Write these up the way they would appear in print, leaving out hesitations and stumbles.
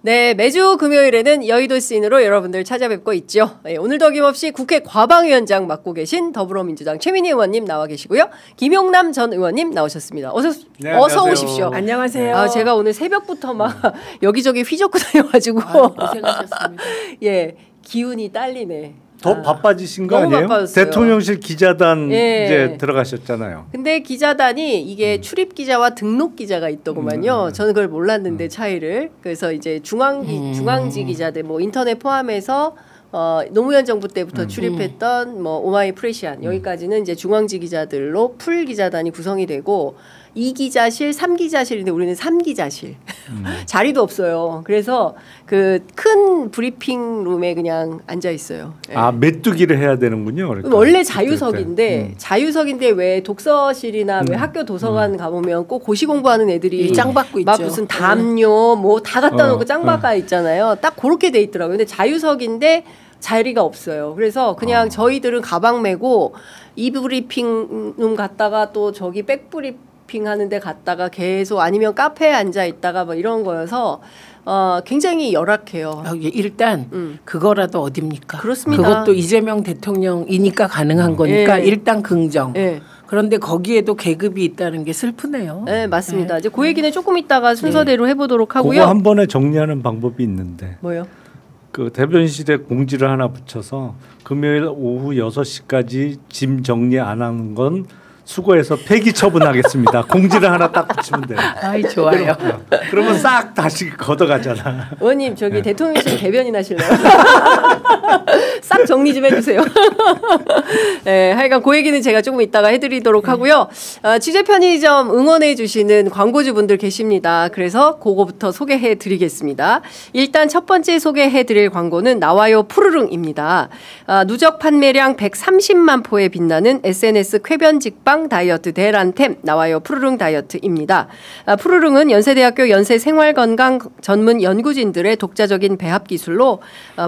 네, 매주 금요일에는 여의도 씬으로 여러분들 찾아뵙고 있죠. 네, 오늘도 어김없이 국회 과방위원장 맡고 계신 더불어민주당 최민희 의원님 나와 계시고요. 김용남 전 의원님 나오셨습니다. 어서 오십시오. 안녕하세요. 제가 오늘 새벽부터 막 여기저기 휘젓고 다녀가지고 고생하셨습니다. 예, 기운이 딸리네. 더 바빠지신 거 아니에요? 바빠졌어요. 대통령실 기자단 이제 들어가셨잖아요. 근데 기자단이 이게 출입 기자와 등록 기자가 있더구만요. 저는 그걸 몰랐는데 차이를. 그래서 이제 중앙지 기자들 뭐 인터넷 포함해서 노무현 정부 때부터 출입했던 뭐 오마이 프레시안 여기까지는 이제 중앙지 기자들로 풀 기자단이 구성이 되고 2기자실, 3기자실인데 우리는 3기자실. 자리도 없어요. 그래서 그 큰 브리핑 룸에 그냥 앉아 있어요. 네. 아, 메뚜기를 해야 되는군요. 그러니까. 원래 자유석인데 자유석인데 왜 독서실이나 왜 학교 도서관 가보면 꼭 고시 공부하는 애들이 짱 받고 있죠. 막 무슨 담요 뭐 다 갖다 놓고 짱 박아 있잖아요. 딱 그렇게 돼 있더라고요. 근데 자유석인데 자리가 없어요. 그래서 그냥 저희들은 가방 메고 이브리핑 룸 갔다가 또 저기 백브리핑 하는데 갔다가 계속 아니면 카페에 앉아 있다가 뭐 이런 거여서 굉장히 열악해요. 일단 그거라도 어딥니까? 그렇습니다. 그것도 이재명 대통령이니까 가능한 거니까 일단 긍정. 그런데 거기에도 계급이 있다는 게 슬프네요. 네, 맞습니다. 이제 그 얘기는 조금 있다가 순서대로 해보도록 하고요. 그거 한 번에 정리하는 방법이 있는데. 뭐요? 그 대변실에 공지를 하나 붙여서 금요일 오후 6시까지 짐 정리 안 하는 건 수거해서 폐기 처분하겠습니다. 공지를 하나 딱 붙이면 돼요. 아이 좋아요. 그러면 싹 다시 걷어가잖아. 의원님 저기 대통령실 대변인 하실래요? 싹 정리 좀 해주세요. 네, 하여간 그 얘기는 제가 조금 이따가 해드리도록 하고요. 취재 편의점 응원해 주시는 광고주분들 계십니다. 그래서 그거부터 소개해드리겠습니다. 일단 첫 번째 소개해드릴 광고는 나와요 푸르릉입니다. 누적 판매량 130만 포에 빛나는 SNS 쾌변 직방 다이어트 대란템 나와요 푸르릉 다이어트입니다. 푸르릉은 연세대학교 연세생활건강 전문 연구진들의 독자적인 배합 기술로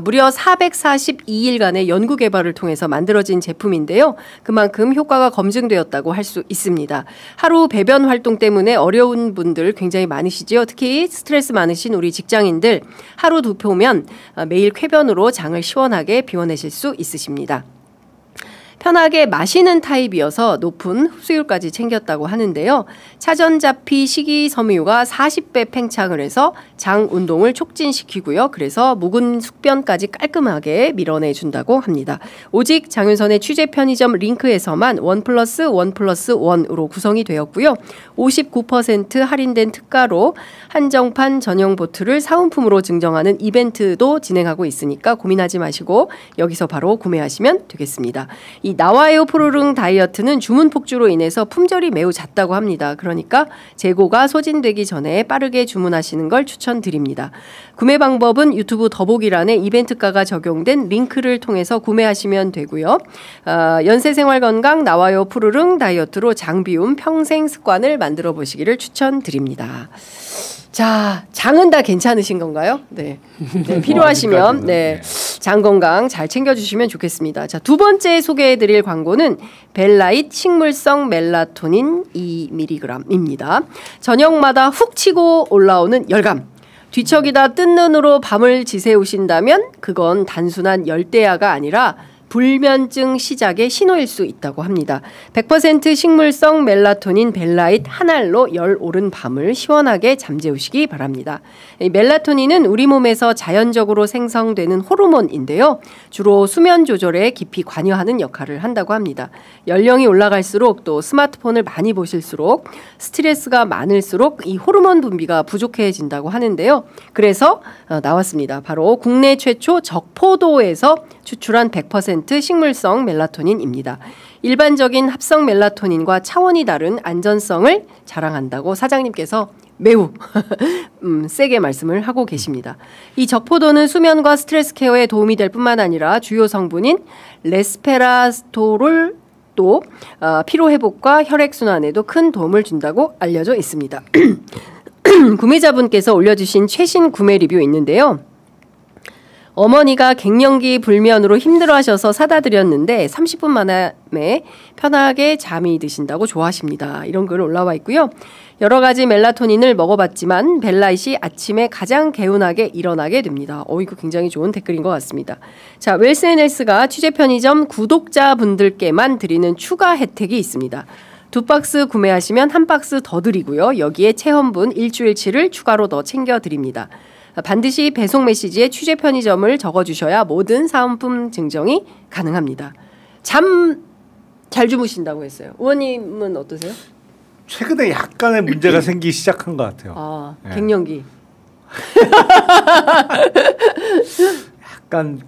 무려 442일간의 연구 개발을 통해서 만들어진 제품인데요. 그만큼 효과가 검증되었다고 할 수 있습니다. 하루 배변 활동 때문에 어려운 분들 굉장히 많으시죠. 특히 스트레스 많으신 우리 직장인들 하루 두 포면 매일 쾌변으로 장을 시원하게 비워내실 수 있으십니다. 편하게 마시는 타입이어서 높은 흡수율까지 챙겼다고 하는데요. 차전자피 식이섬유가 40배 팽창을 해서 장 운동을 촉진시키고요. 그래서 묵은 숙변까지 깔끔하게 밀어내준다고 합니다. 오직 장윤선의 취재 편의점 링크에서만 1+1+1으로 구성이 되었고요. 59% 할인된 특가로 한정판 전용 보트를 사은품으로 증정하는 이벤트도 진행하고 있으니까 고민하지 마시고 여기서 바로 구매하시면 되겠습니다. 이 나와요 푸르릉 다이어트는 주문 폭주로 인해서 품절이 매우 잦다고 합니다. 그러니까 재고가 소진되기 전에 빠르게 주문하시는 걸 추천드립니다. 구매 방법은 유튜브 더보기란에 이벤트가가 적용된 링크를 통해서 구매하시면 되고요. 연세생활건강 나와요 푸르릉 다이어트로 장비움 평생 습관을 만들어 보시기를 추천드립니다. 자, 장은 다 괜찮으신 건가요? 네. 네, 필요하시면 네. 장 건강 잘 챙겨주시면 좋겠습니다. 자, 두 번째 소개해드릴 광고는 벨라잇 식물성 멜라토닌 2mg입니다. 저녁마다 훅 치고 올라오는 열감. 뒤척이다 뜬 눈으로 밤을 지새우신다면 그건 단순한 열대야가 아니라 불면증 시작의 신호일 수 있다고 합니다. 100% 식물성 멜라토닌 벨라잇 한 알로 열 오른 밤을 시원하게 잠재우시기 바랍니다. 이 멜라토닌은 우리 몸에서 자연적으로 생성되는 호르몬인데요. 주로 수면 조절에 깊이 관여하는 역할을 한다고 합니다. 연령이 올라갈수록 또 스마트폰을 많이 보실수록 스트레스가 많을수록 이 호르몬 분비가 부족해진다고 하는데요. 그래서 나왔습니다. 바로 국내 최초 적포도에서 추출한 100% 식물성 멜라토닌입니다. 일반적인 합성 멜라토닌과 차원이 다른 안전성을 자랑한다고 사장님께서 매우 세게 말씀을 하고 계십니다. 이 적포도는 수면과 스트레스 케어에 도움이 될 뿐만 아니라 주요 성분인 레스페라토롤 또 피로회복과 혈액순환에도 큰 도움을 준다고 알려져 있습니다. 구매자분께서 올려주신 최신 구매 리뷰 있는데요. 어머니가 갱년기 불면으로 힘들어하셔서 사다 드렸는데 30분 만에 편하게 잠이 드신다고 좋아하십니다. 이런 글 올라와 있고요. 여러 가지 멜라토닌을 먹어봤지만 벨라잇이 아침에 가장 개운하게 일어나게 됩니다. 이거 굉장히 좋은 댓글인 것 같습니다. 자, 웰스앤헬스가 취재 편의점 구독자분들께만 드리는 추가 혜택이 있습니다. 2박스 구매하시면 1박스 더 드리고요. 여기에 체험분 일주일치를 추가로 더 챙겨드립니다. 반드시 배송 메시지에 취재 편의점을 적어주셔야 모든 사은품 증정이 가능합니다. 잠 잘 주무신다고 했어요. 의원님은 어떠세요? 최근에 약간의 문제가 생기기 시작한 것 같아요. 네. 갱년기. 약간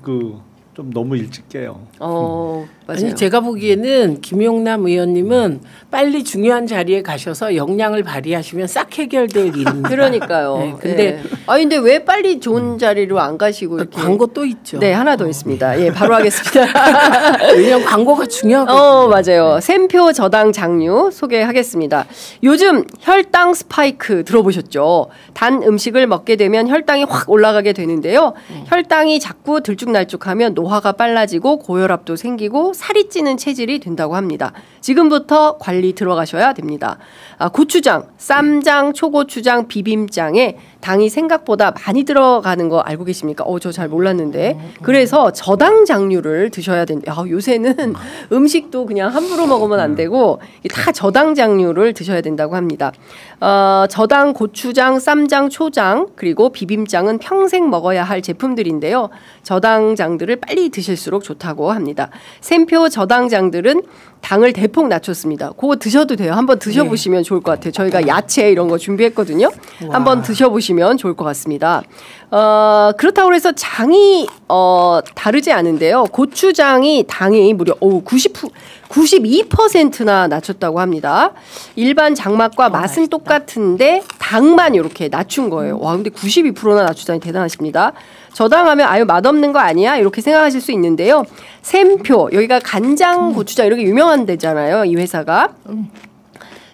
좀 너무 일찍 깨요. 맞아요. 아니 제가 보기에는 김용남 의원님은 빨리 중요한 자리에 가셔서 역량을 발휘하시면 싹 해결될 일입니다. 그러니까요. 네, 근데 근데 왜 빨리 좋은 자리로 안 가시고 이렇게 광고 또 있죠. 네, 하나 더 있습니다. 예, 바로 하겠습니다. 왜냐면 광고가 중요하거든요. 맞아요. 샘표 저당 장류 소개하겠습니다. 요즘 혈당 스파이크 들어보셨죠? 단 음식을 먹게 되면 혈당이 확 올라가게 되는데요. 혈당이 자꾸 들쭉날쭉하면 노화가 빨라지고 고혈압도 생기고 살이 찌는 체질이 된다고 합니다. 지금부터 관리 들어가셔야 됩니다. 고추장, 쌈장, 초고추장, 비빔장에 당이 생각보다 많이 들어가는 거 알고 계십니까? 저 잘 몰랐는데. 그래서 저당 장류를 드셔야 된다. 요새는 음식도 그냥 함부로 먹으면 안 되고 다 저당 장류를 드셔야 된다고 합니다. 저당 고추장, 쌈장, 초장 그리고 비빔장은 평생 먹어야 할 제품들인데요. 저당장들을 빨리 드실수록 좋다고 합니다. 샘표 저당장들은 당을 대폭 낮췄습니다. 그거 드셔도 돼요. 한번 드셔보시면 좋을 것 같아요. 저희가 야채 이런 거 준비했거든요. 한번 드셔보시면 좋을 것 같습니다. 그렇다고 해서 장이 다르지 않은데요. 고추장이 당이 무려 92%나 낮췄다고 합니다. 일반 장맛과 맛은 맛있다. 똑같은데 당만 이렇게 낮춘 거예요. 근데 92%나 낮추다니 대단하십니다. 저당하면 맛없는 거 아니야? 이렇게 생각하실 수 있는데요. 샘표, 여기가 간장 고추장 이렇게 유명한 데잖아요. 이 회사가.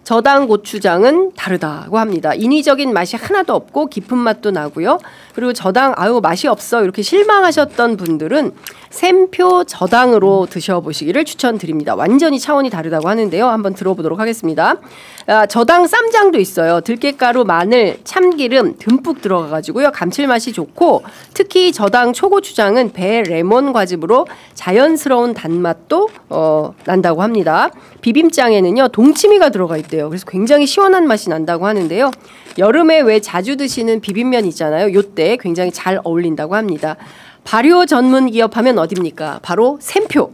저당 고추장은 다르다고 합니다. 인위적인 맛이 하나도 없고 깊은 맛도 나고요. 그리고 저당 맛이 없어 이렇게 실망하셨던 분들은 샘표 저당으로 드셔보시기를 추천드립니다. 완전히 차원이 다르다고 하는데요. 한번 들어보도록 하겠습니다. 저당 쌈장도 있어요. 들깨가루, 마늘, 참기름 듬뿍 들어가가지고요. 감칠맛이 좋고 특히 저당 초고추장은 배 레몬 과즙으로 자연스러운 단맛도 난다고 합니다. 비빔장에는요 동치미가 들어가 있대요. 그래서 굉장히 시원한 맛이 난다고 하는데요. 여름에 왜 자주 드시는 비빔면 있잖아요. 요때 굉장히 잘 어울린다고 합니다. 발효 전문 기업 하면 어딥니까? 바로 샘표.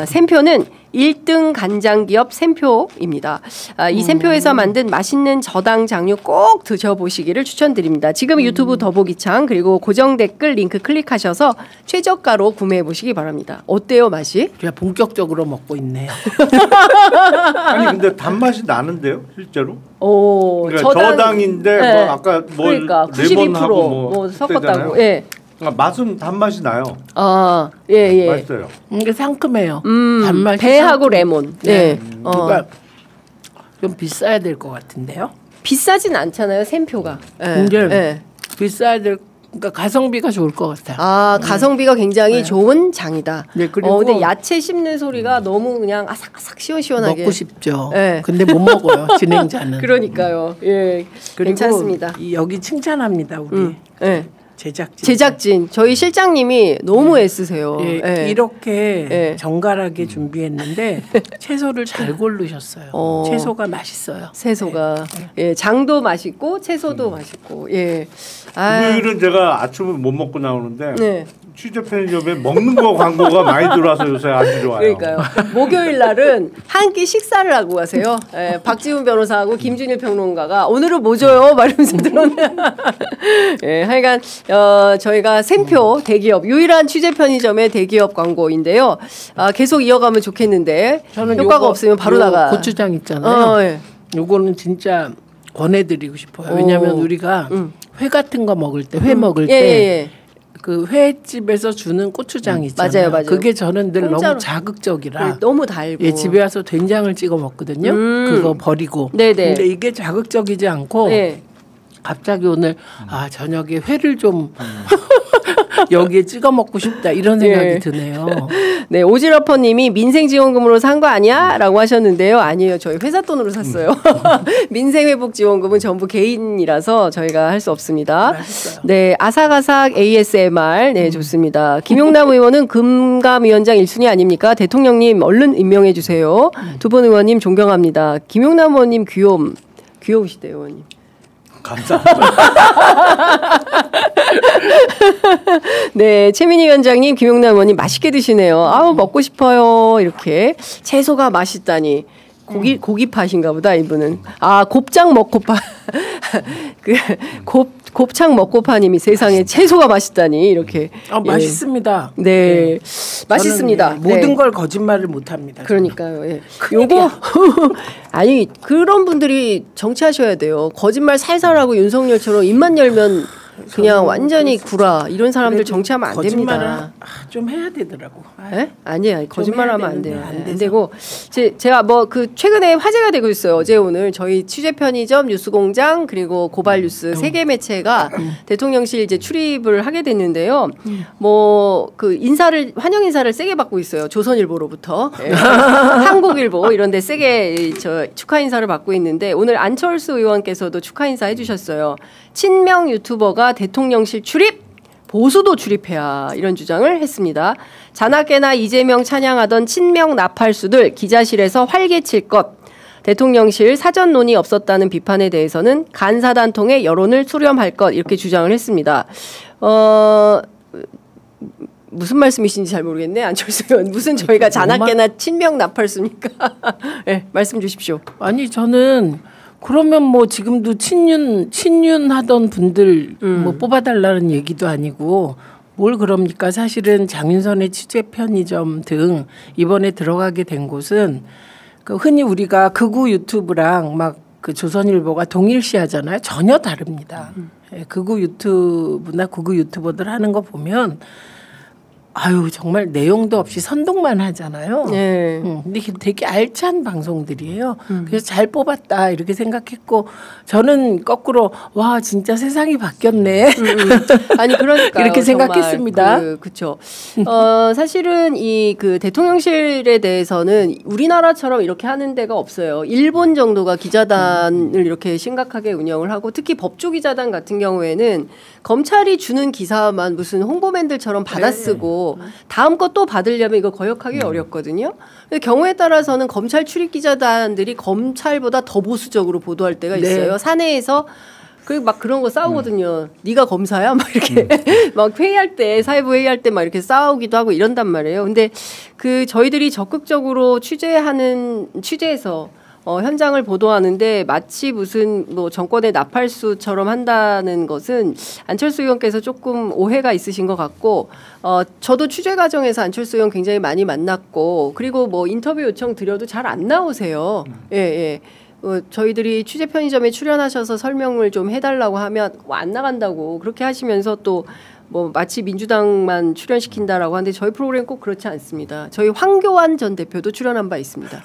샘표는 1등 간장 기업 샘표입니다. 이 샘표에서 만든 맛있는 저당 장류 꼭 드셔보시기를 추천드립니다. 지금 유튜브 더보기창 그리고 고정 댓글 링크 클릭하셔서 최저가로 구매해 보시기 바랍니다. 어때요 맛이? 그냥 본격적으로 먹고 있네요. 아니 근데 단맛이 나는데요 실제로? 그러니까 네. 저당인데 아까 그러니까 92% 섞었다고. 예. 맛은 단맛이 나요. 예. 맛있어요. 이게 상큼해요. 단맛이 배하고 상큼. 레몬. 네. 그러니까 좀 비싸야 될 것 같은데요. 비싸진 않잖아요 샘표가. 근데 비싸야 될. 그러니까 가성비가 좋을 것 같아요. 가성비가 굉장히 좋은 장이다. 네, 그리고 근데 야채 씹는 소리가 너무 그냥 아삭아삭 시원시원하게 먹고 싶죠. 네. 근데 못 먹어요. 진행자는. 그러니까요. 예, 괜찮습니다. 여기 칭찬합니다 우리. 네. 제작진. 저희 실장님이 너무 애쓰세요. 이렇게 정갈하게 준비했는데 채소를 잘 고르셨어요. 채소가 맛있어요. 채소가 장도 맛있고 채소도 맛있고. 금요일은 제가 아침을 못 먹고 나오는데 취재 편의점에 먹는 거 광고가 많이 들어와서 요새 아주 좋아요. 그러니까요. 목요일 날은 한 끼 식사를 하고 가세요. 박지훈 변호사하고 김준일 평론가가 오늘은 뭐 줘요? 말하면서 들었네. 하여간 저희가 샘표 대기업 유일한 취재 편의점의 대기업 광고인데요. 계속 이어가면 좋겠는데 저는 효과가 없으면 바로 나가. 고추장 있잖아요. 요거는 진짜 권해드리고 싶어요. 왜냐하면 우리가 회 같은 거 먹을 때, 회 먹을 때 그 회집에서 주는 고추장 있잖아요. 맞아요. 그게 저는 늘 공짜로. 너무 자극적이라 너무 달고 집에 와서 된장을 찍어 먹거든요. 그거 버리고. 근데 이게 자극적이지 않고 갑자기 오늘 저녁에 회를 좀 여기에 찍어 먹고 싶다 이런 생각이 드네요. 네, 오지러퍼님이 민생지원금으로 산 거 아니야? 라고 하셨는데요. 아니에요. 저희 회사 돈으로 샀어요. 민생회복지원금은 전부 개인이라서 저희가 할 수 없습니다. 맛있어요. 네, 아삭아삭 ASMR. 네, 좋습니다. 김용남 의원은 금감위원장 1순위 아닙니까? 대통령님 얼른 임명해 주세요. 두 분 의원님 존경합니다. 김용남 의원님 귀여우시대요, 의원님. 감사합니다. 네, 최민희 위원장님, 김용남 의원님 맛있게 드시네요. 아우 먹고 싶어요. 이렇게 채소가 맛있다니. 고기파신가 보다 이분은. 아, 곱창 먹고파. 곱창 먹고파님이 세상에 채소가 맛있다니 이렇게. 맛있습니다. 네, 맛있습니다. 모든 네. 걸 거짓말을 못합니다. 그러니까요. 예. 요거 아니 그런 분들이 정치하셔야 돼요. 거짓말 살살하고 윤석열처럼 입만 열면 그냥 완전히 구라 이런 사람들 정치하면 안 됩니다. 좀 해야 되더라고. 네? 아니에요. 거짓말하면 안 돼요. 안 되고 제가 뭐 그 최근에 화제가 되고 있어요. 어제 오늘 저희 취재 편의점 뉴스공장 그리고 고발뉴스 세 개 매체가 대통령실 이제 출입을 하게 됐는데요. 뭐 그 환영 인사를 세게 받고 있어요. 조선일보로부터 한국일보 이런데 세게 축하 인사를 받고 있는데 오늘 안철수 의원께서도 축하 인사 해주셨어요. 친명 유튜버가 대통령실 출입, 보수도 출입해야 이런 주장을 했습니다. 자나깨나 이재명 찬양하던 친명 나팔수들 기자실에서 활개칠 것. 대통령실 사전 논의 없었다는 비판에 대해서는 간사단 통해 여론을 수렴할 것 이렇게 주장을 했습니다. 무슨 말씀이신지 잘 모르겠네. 안철수 의원. 무슨 저희가 자나깨나 친명 나팔수입니까? 네, 말씀 주십시오. 아니 저는 그러면 뭐 지금도 친윤 하던 분들 뭐 뽑아달라는 얘기도 아니고 뭘 그럽니까? 사실은 장윤선의 취재 편의점 등 이번에 들어가게 된 곳은 그 흔히 우리가 극우 유튜브랑 막 그 조선일보가 동일시하잖아요. 전혀 다릅니다. 극우 유튜브나 극우 유튜버들 하는 거 보면 아유 정말 내용도 없이 선동만 하잖아요. 네. 근데 되게 알찬 방송들이에요. 그래서 잘 뽑았다 이렇게 생각했고 저는 거꾸로 와 진짜 세상이 바뀌었네. 아니 그러니까 이렇게 생각했습니다. 그렇죠. 사실은 이 그 대통령실에 대해서는 우리나라처럼 이렇게 하는 데가 없어요. 일본 정도가 기자단을 이렇게 심각하게 운영을 하고 특히 법조기자단 같은 경우에는 검찰이 주는 기사만 무슨 홍보맨들처럼 받아쓰고 다음 거 또 받으려면 이거 거역하기 어렵거든요. 경우에 따라서는 검찰 출입 기자단들이 검찰보다 더 보수적으로 보도할 때가 있어요. 네. 사내에서 그리고 막 그런 거 싸우거든요. 네가 검사야? 막 이렇게 막 회의할 때 사회부 회의할 때 막 이렇게 싸우기도 하고 이런단 말이에요. 근데 그 저희들이 적극적으로 취재해서 현장을 보도하는데 마치 무슨 뭐 정권의 나팔수처럼 한다는 것은 안철수 의원께서 조금 오해가 있으신 것 같고 저도 취재 과정에서 안철수 의원 굉장히 많이 만났고 그리고 뭐 인터뷰 요청 드려도 잘 안 나오세요. 예. 저희들이 취재 편의점에 출연하셔서 설명을 좀 해달라고 하면 안 나간다고 그렇게 하시면서 또 뭐 마치 민주당만 출연시킨다라고 하는데 저희 프로그램 꼭 그렇지 않습니다. 저희 황교안 전 대표도 출연한 바 있습니다.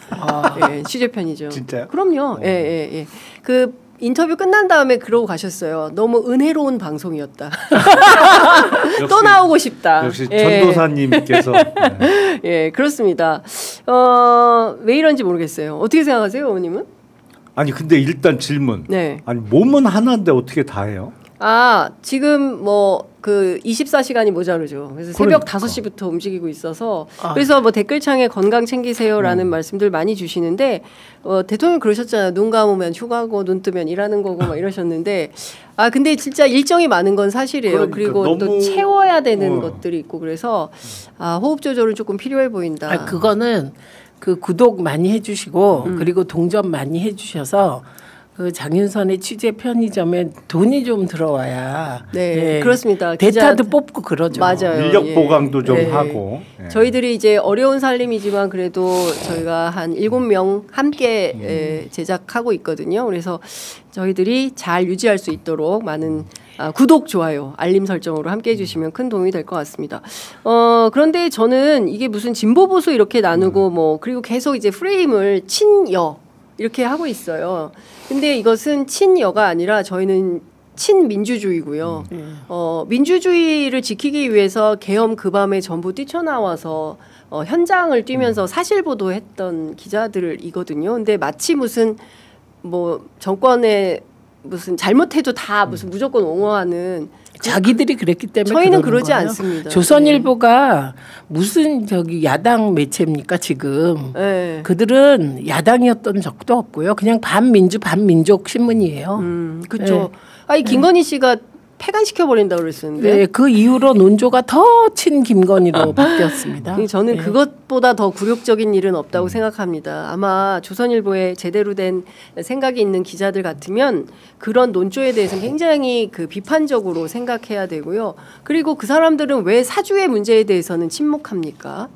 예, 취재 편의점. 진짜요? 그럼요. 예. 그 인터뷰 끝난 다음에 그러고 가셨어요. 너무 은혜로운 방송이었다. 또 나오고 싶다. 역시 전도사님께서. 네. 예, 그렇습니다. 왜 이런지 모르겠어요. 어떻게 생각하세요, 어머님은? 아니 근데 일단 질문. 네. 아니 몸은 하나인데 어떻게 다 해요? 지금 뭐 그 24시간이 모자르죠. 그래서 새벽 5시부터 움직이고 있어서 그래서 뭐 댓글창에 건강 챙기세요라는 말씀들 많이 주시는데 대통령 그러셨잖아요. 눈 감으면 휴가고 눈 뜨면 일하는 거고 막 이러셨는데 근데 진짜 일정이 많은 건 사실이에요. 그리고 또 채워야 되는 것들이 있고 그래서 호흡 조절은 조금 필요해 보인다. 그거는 그 구독 많이 해주시고 그리고 동접 많이 해주셔서 그 장윤선의 취재 편의점에 돈이 좀 들어와야 네, 그렇습니다. 데이터도 뽑고 그러죠. 맞아요. 인력 보강도 좀 하고. 저희들이 이제 어려운 살림이지만 그래도 저희가 한 7명 함께 제작하고 있거든요. 그래서 저희들이 잘 유지할 수 있도록 많은 구독, 좋아요, 알림 설정으로 함께 해주시면 큰 도움이 될 것 같습니다. 그런데 저는 이게 무슨 진보 보수 이렇게 나누고 뭐 그리고 계속 이제 프레임을 친여 이렇게 하고 있어요. 근데 이것은 친여가 아니라 저희는 친민주주의고요. 민주주의를 지키기 위해서 계엄 그 밤에 전부 뛰쳐나와서 현장을 뛰면서 사실 보도했던 기자들이거든요. 근데 마치 무슨 뭐 정권에 무슨 잘못해도 다 무슨 무조건 옹호하는 자기들이 그랬기 때문에 저희는 그러지 거예요. 않습니다. 조선일보가 무슨 저기 야당 매체입니까 지금? 네. 그들은 야당이었던 적도 없고요. 그냥 반민주 반민족 신문이에요. 그렇죠. 네. 아니 김건희 씨가 폐간시켜 버린다고 그랬었는데. 네, 그 이후로 논조가 더 친 김건희로 바뀌었습니다. 저는 네. 그것보다 더 굴욕적인 일은 없다고 생각합니다. 아마 조선일보에 제대로 된 생각이 있는 기자들 같으면 그런 논조에 대해서는 굉장히 그 비판적으로 생각해야 되고요. 그리고 그 사람들은 왜 사주의 문제에 대해서는 침묵합니까?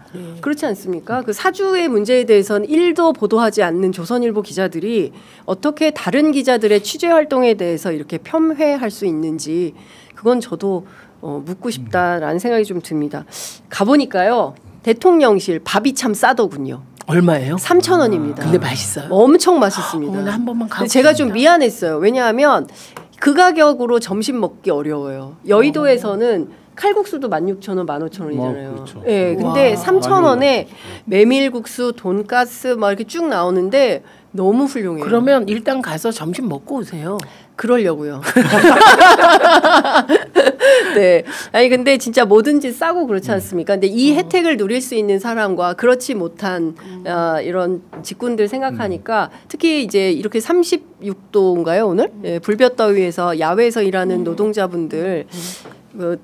그렇지 않습니까? 그 사주의 문제에 대해서는 1도 보도하지 않는 조선일보 기자들이 어떻게 다른 기자들의 취재 활동에 대해서 이렇게 폄훼할 수 있는지 그건 저도 묻고 싶다라는 생각이 좀 듭니다. 가보니까요. 대통령실 밥이 참 싸더군요. 얼마예요? 3,000원입니다. 근데 맛있어요? 엄청 맛있습니다. 오늘 한 번만 가고 제가 좀 미안했어요. 왜냐하면 그 가격으로 점심 먹기 어려워요. 여의도에서는 칼국수도 16,000원, 15,000원이잖아요. 그렇죠. 예, 근데 와. 3,000원에 메밀국수, 돈가스 막 이렇게 쭉 나오는데 너무 훌륭해요. 그러면 일단 가서 점심 먹고 오세요. 그러려고요. 네. 아니 근데 진짜 뭐든지 싸고 그렇지 않습니까? 근데 이 혜택을 누릴 수 있는 사람과 그렇지 못한 이런 직군들 생각하니까 특히 이제 이렇게 36도인가요 오늘? 예, 불볕더위에서 야외에서 일하는 노동자분들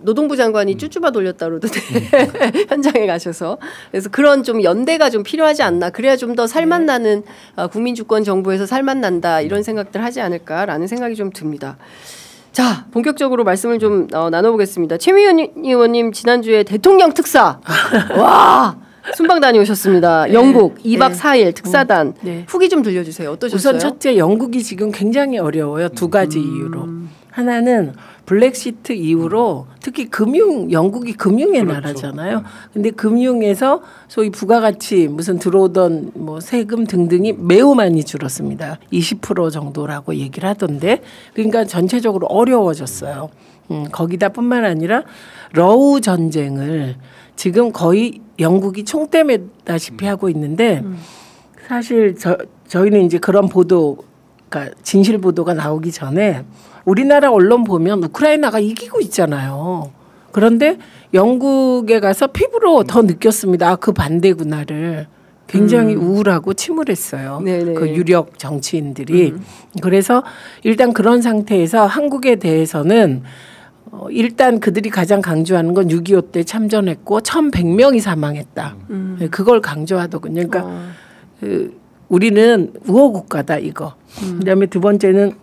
노동부 장관이 쭈쭈바 돌렸다 그러던데 현장에 가셔서 그래서 그런 좀 연대가 좀 필요하지 않나 그래야 좀 더 살맛나는 국민주권 정부에서 살맛난다 이런 생각들 하지 않을까라는 생각이 좀 듭니다. 자 본격적으로 말씀을 좀 나눠보겠습니다. 최미연 의원님 지난주에 대통령 특사 와 순방 다녀오셨습니다. 영국 2박 4일 특사단 후기 좀 들려주세요. 어떠셨어요? 우선 첫째 영국이 지금 굉장히 어려워요. 두 가지 이유로. 하나는 블랙시트 이후로 특히 영국이 금융의 나라잖아요. 근데 금융에서 소위 부가가치 무슨 들어오던 뭐 세금 등등이 매우 많이 줄었습니다. 20% 정도라고 얘기를 하던데 그러니까 전체적으로 어려워졌어요. 거기다 뿐만 아니라 러우 전쟁을 지금 거의 영국이 총대 매다시피 하고 있는데 사실 저희는 이제 그런 그러니까 진실 보도가 나오기 전에 우리나라 언론 보면 우크라이나가 이기고 있잖아요. 그런데 영국에 가서 피부로 더 느꼈습니다. 그 반대구나를. 굉장히 우울하고 침울했어요. 네네. 그 유력 정치인들이. 그래서 일단 그런 상태에서 한국에 대해서는 일단 그들이 가장 강조하는 건 6.25 때 참전했고 1,100명이 사망했다. 그걸 강조하더군요. 그러니까 우리는 우호국가다 이거. 그다음에 두 번째는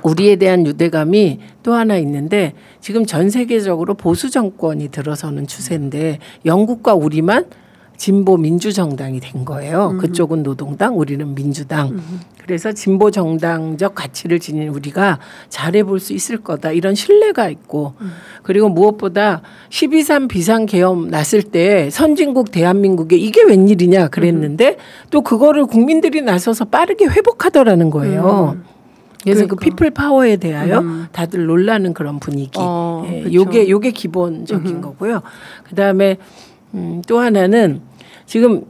우리에 대한 유대감이 또 하나 있는데 지금 전 세계적으로 보수 정권이 들어서는 추세인데 영국과 우리만 진보 민주정당이 된 거예요. 그쪽은 노동당, 우리는 민주당. 그래서 진보 정당적 가치를 지닌 우리가 잘해볼 수 있을 거다. 이런 신뢰가 있고 그리고 무엇보다 12.3 비상계엄 났을 때 선진국 대한민국에 이게 웬일이냐 그랬는데 또 그거를 국민들이 나서서 빠르게 회복하더라는 거예요. 그래서 그 피플 파워에 대하여 다들 놀라는 그런 분위기. 요게 기본적인 거고요. 그다음에 또 하나는 지금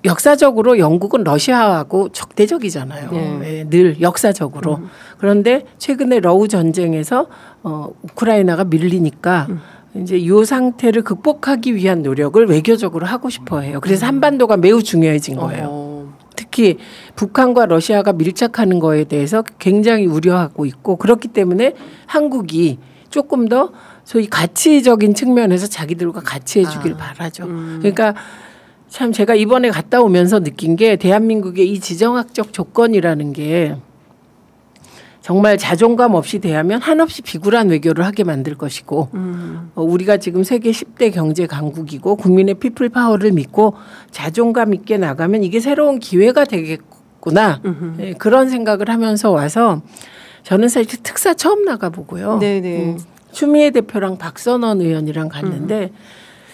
역사적으로 영국은 러시아하고 적대적이잖아요. 늘 역사적으로. 그런데 최근에 러우 전쟁에서 우크라이나가 밀리니까 이제 이 상태를 극복하기 위한 노력을 외교적으로 하고 싶어 해요. 그래서 한반도가 매우 중요해진 거예요. 특히 북한과 러시아가 밀착하는 거에 대해서 굉장히 우려하고 있고 그렇기 때문에 한국이 조금 더 소위 가치적인 측면에서 자기들과 같이 해주길 바라죠. 그러니까 참 제가 이번에 갔다 오면서 느낀 게 대한민국의 이 지정학적 조건이라는 게 정말 자존감 없이 대하면 한없이 비굴한 외교를 하게 만들 것이고 우리가 지금 세계 10대 경제 강국이고 국민의 피플 파워를 믿고 자존감 있게 나가면 이게 새로운 기회가 되겠구나. 네, 그런 생각을 하면서 와서 저는 사실 특사 처음 나가보고요. 추미애 대표랑 박선원 의원이랑 갔는데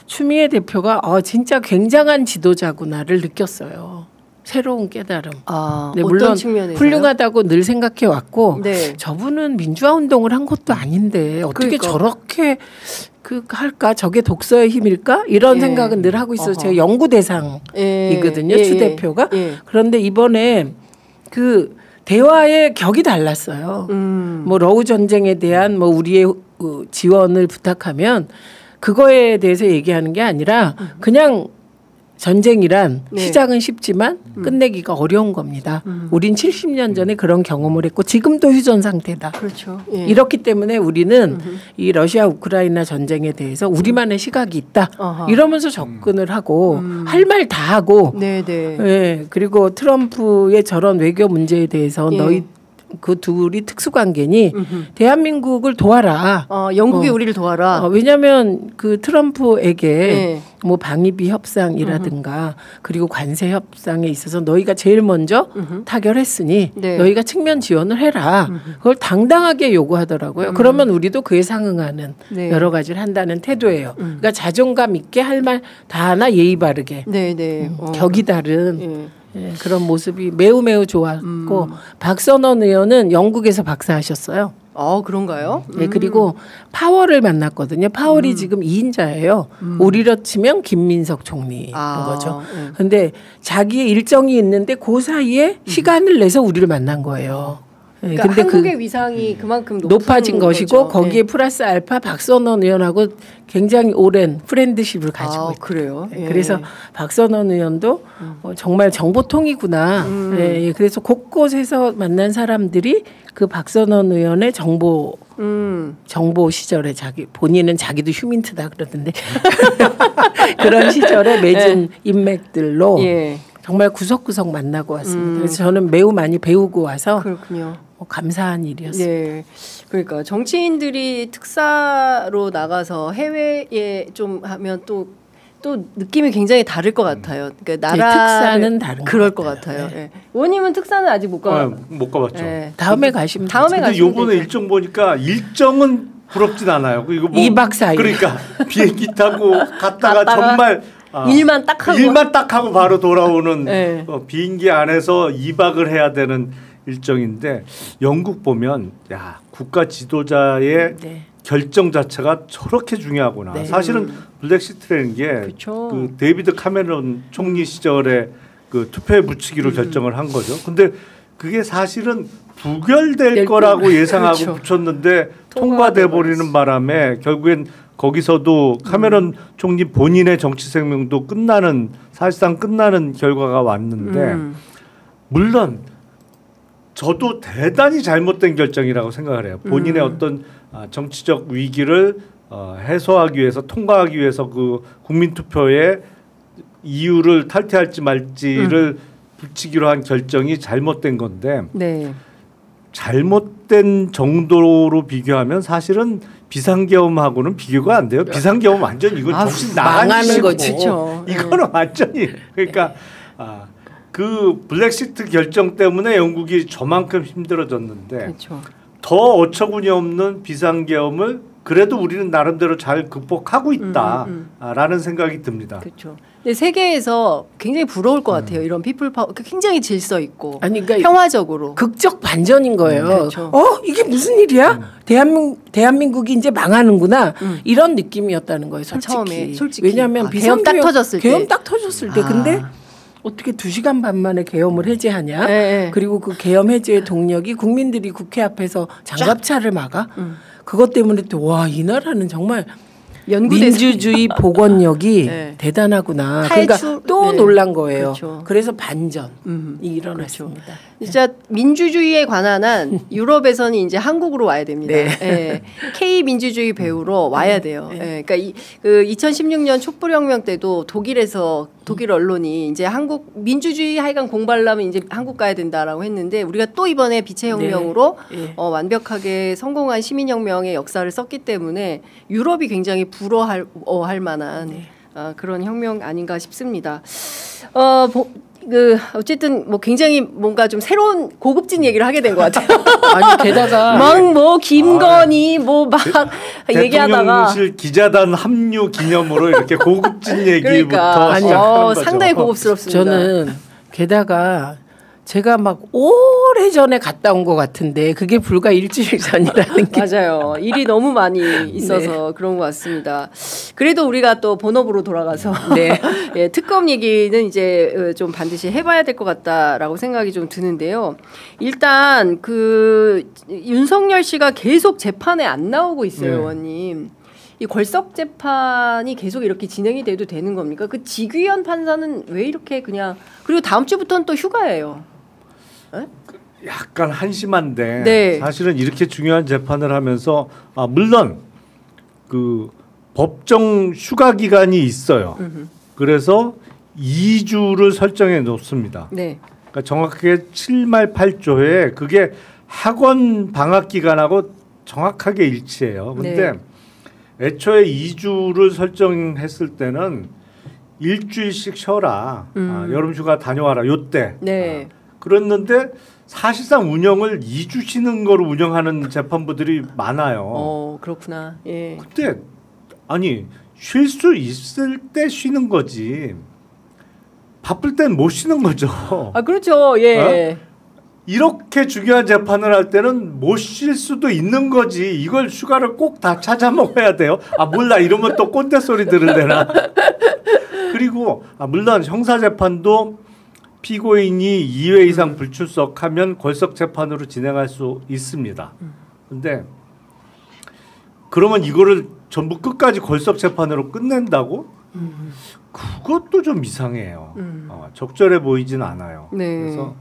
추미애 대표가 진짜 굉장한 지도자구나를 느꼈어요. 새로운 깨달음. 어떤 물론 측면에서요? 훌륭하다고 늘 생각해 왔고 네. 저분은 민주화 운동을 한 것도 아닌데 어떻게 그러니까. 저렇게 할까? 저게 독서의 힘일까? 이런 생각은 늘 하고 있어요. 제가 연구 대상이거든요. 추 대표가. 그런데 이번에 그 대화의 격이 달랐어요. 뭐 러우 전쟁에 대한 뭐 우리의 지원을 부탁하면 그거에 대해서 얘기하는 게 아니라 그냥 전쟁이란 시작은 쉽지만 끝내기가 어려운 겁니다. 우린 70년 전에 그런 경험을 했고 지금도 휴전 상태다. 그렇죠. 이렇기 때문에 우리는 이 러시아 우크라이나 전쟁에 대해서 우리만의 시각이 있다. 이러면서 접근을 하고 할 말 다 하고 그리고 트럼프의 저런 외교 문제에 대해서 너희 그 둘이 특수관계니 대한민국을 도와라. 영국이 우리를 도와라. 왜냐하면 그 트럼프에게 뭐 방위비 협상이라든가 그리고 관세 협상에 있어서 너희가 제일 먼저 타결했으니 너희가 측면 지원을 해라. 그걸 당당하게 요구하더라고요. 그러면 우리도 그에 상응하는 여러 가지를 한다는 태도예요. 그러니까 자존감 있게 할 말 다 하나 예의 바르게 격이 다른 그런 모습이 매우 좋았고 박선원 의원은 영국에서 박사하셨어요. 그런가요? 네, 그리고 파월을 만났거든요. 파월이 지금 2인자예요. 우리로 치면 김민석 총리인 거죠. 근데 자기의 일정이 있는데 그 사이에 시간을 내서 우리를 만난 거예요. 그러니까 근데 한국의 위상이 그만큼 높아진 것이고 거죠. 거기에 플러스 알파 박선원 의원하고 굉장히 오랜 프렌드십을 가지고 있고 그래요. 그래서 박선원 의원도 정말 정보통이구나. 그래서 곳곳에서 만난 사람들이 그 박선원 의원의 정보 시절에 본인은 자기도 휴민트다 그러던데 그런 시절에 맺은 인맥들로 정말 구석구석 만나고 왔습니다. 그래서 저는 매우 많이 배우고 와서 그렇군요. 감사한 일이었습니다. 네, 그러니까 정치인들이 특사로 나가서 해외에 좀 하면 또 느낌이 굉장히 다를 것 같아요. 그러니까 나라 특사는 다른 그럴 것 같아요. 의원님은 특사는 아직 못 가봤죠. 다음에 가시면 다음에 가시면 요번에 일정 보니까 일정은 부럽진 않아요. 이거 2박 4일. 그러니까 비행기 타고 갔다가 정말 일만 딱 하고 바로 돌아오는 비행기 안에서 2박을 해야 되는 일정인데 영국 보면 국가 지도자의 결정 자체가 저렇게 중요하구나. 사실은 블랙시트라는 게 그 데이비드 카메론 총리 시절에 그 투표에 붙이기로 결정을 한 거죠. 근데 그게 사실은 부결될 거라고 예상하고 붙였는데 통과돼 버리는 바람에 결국엔 거기서도 카메론 총리 본인의 정치 생명도 사실상 끝나는 결과가 왔는데 물론 저도 대단히 잘못된 결정이라고 생각을 해요. 본인의 어떤 정치적 위기를 해소하기 위해서 통과하기 위해서 그 국민투표에 이유를 탈퇴할지 말지를 붙이기로 한 결정이 잘못된 건데 잘못된 정도로 비교하면 사실은 비상계엄하고는 비교가 안 돼요. 비상계엄 완전 이건 정신 나가는 거죠. 이거는 완전히 그러니까 그 블랙시트 결정 때문에 영국이 저만큼 힘들어졌는데 더 어처구니 없는 비상계엄을 그래도 우리는 나름대로 잘 극복하고 있다라는 생각이 듭니다. 그렇죠. 근데 세계에서 굉장히 부러울 것 같아요. 이런 피플 파워 굉장히 질서 있고 그러니까 평화적으로 극적 반전인 거예요. 이게 무슨 일이야? 대한민국이 이제 망하는구나. 이런 느낌이었다는 거예요. 솔직히. 왜냐하면 계엄 딱 터졌을 때. 근데 어떻게 2시간 반 만에 계엄을 해제하냐? 그리고 그 계엄 해제의 동력이 국민들이 국회 앞에서 장갑차를 막아? 그것 때문에 또 이 나라는 정말 민주주의 복원력이 대단하구나. 그러니까 또 놀란 거예요. 그래서 반전이 일어났습니다. 진짜 민주주의에 관한 한 유럽에서는 이제 한국으로 와야 됩니다. K 민주주의 배우로 와야 돼요. 그러니까 그 2016년 촛불혁명 때도 독일 언론이 이제 한국 민주주의 하여간 공부하려면 이제 한국 가야 된다라고 했는데 우리가 또 이번에 빛의 혁명으로 완벽하게 성공한 시민혁명의 역사를 썼기 때문에 유럽이 굉장히 부러워할 만한 그런 혁명 아닌가 싶습니다. 어쨌든 뭐 굉장히 뭔가 좀 새로운 고급진 얘기를 하게 된 것 같아요. 아니 게다가 막 뭐 김건희 뭐 막 얘기하다가 대통령실 기자단 합류 기념으로 이렇게 고급진 얘기부터 그러니까 시작한 거죠. 상당히 고급스럽습니다. 저는 게다가 제가 막 오래전에 갔다 온 것 같은데 그게 불과 일주일 전이라는 게 맞아요. 일이 너무 많이 있어서 그런 것 같습니다. 그래도 우리가 또 본업으로 돌아가서 예, 특검 얘기는 이제 좀 반드시 해봐야 될 것 같다라고 생각이 좀 드는데요. 일단 그 윤석열 씨가 계속 재판에 안 나오고 있어요, 의원님. 이 걸석 재판이 계속 이렇게 진행이 돼도 되는 겁니까? 그 지귀현 판사는 왜 이렇게 그냥 그리고 다음 주부터는 또 휴가예요. 에? 약간 한심한데 사실은 이렇게 중요한 재판을 하면서 물론 그 법정 휴가 기간이 있어요. 그래서 2주를 설정해 놓습니다. 그러니까 정확하게 7말 8조에 그게 학원 방학 기간하고 정확하게 일치해요. 근데 애초에 2주를 설정했을 때는 일주일씩 쉬어라. 여름 휴가 다녀와라. 요때. 그랬는데 사실상 운영을 2주 쉬는 거로 운영하는 재판부들이 많아요. 그렇구나. 예. 근데 아니 쉴 수 있을 때 쉬는 거지. 바쁠 땐 못 쉬는 거죠. 그렇죠. 예. 이렇게 중요한 재판을 할 때는 못 쉴 수도 있는 거지. 이걸 휴가를 꼭 다 찾아 먹어야 돼요. 몰라 이러면 또 꼰대 소리 들을래나. 그리고 물론 형사 재판도 피고인이 2회 이상 불출석하면 걸석 재판으로 진행할 수 있습니다. 근데 그러면 이거를 전부 끝까지 걸석 재판으로 끝낸다고? 그것도 좀 이상해요. 적절해 보이진 않아요. 그래서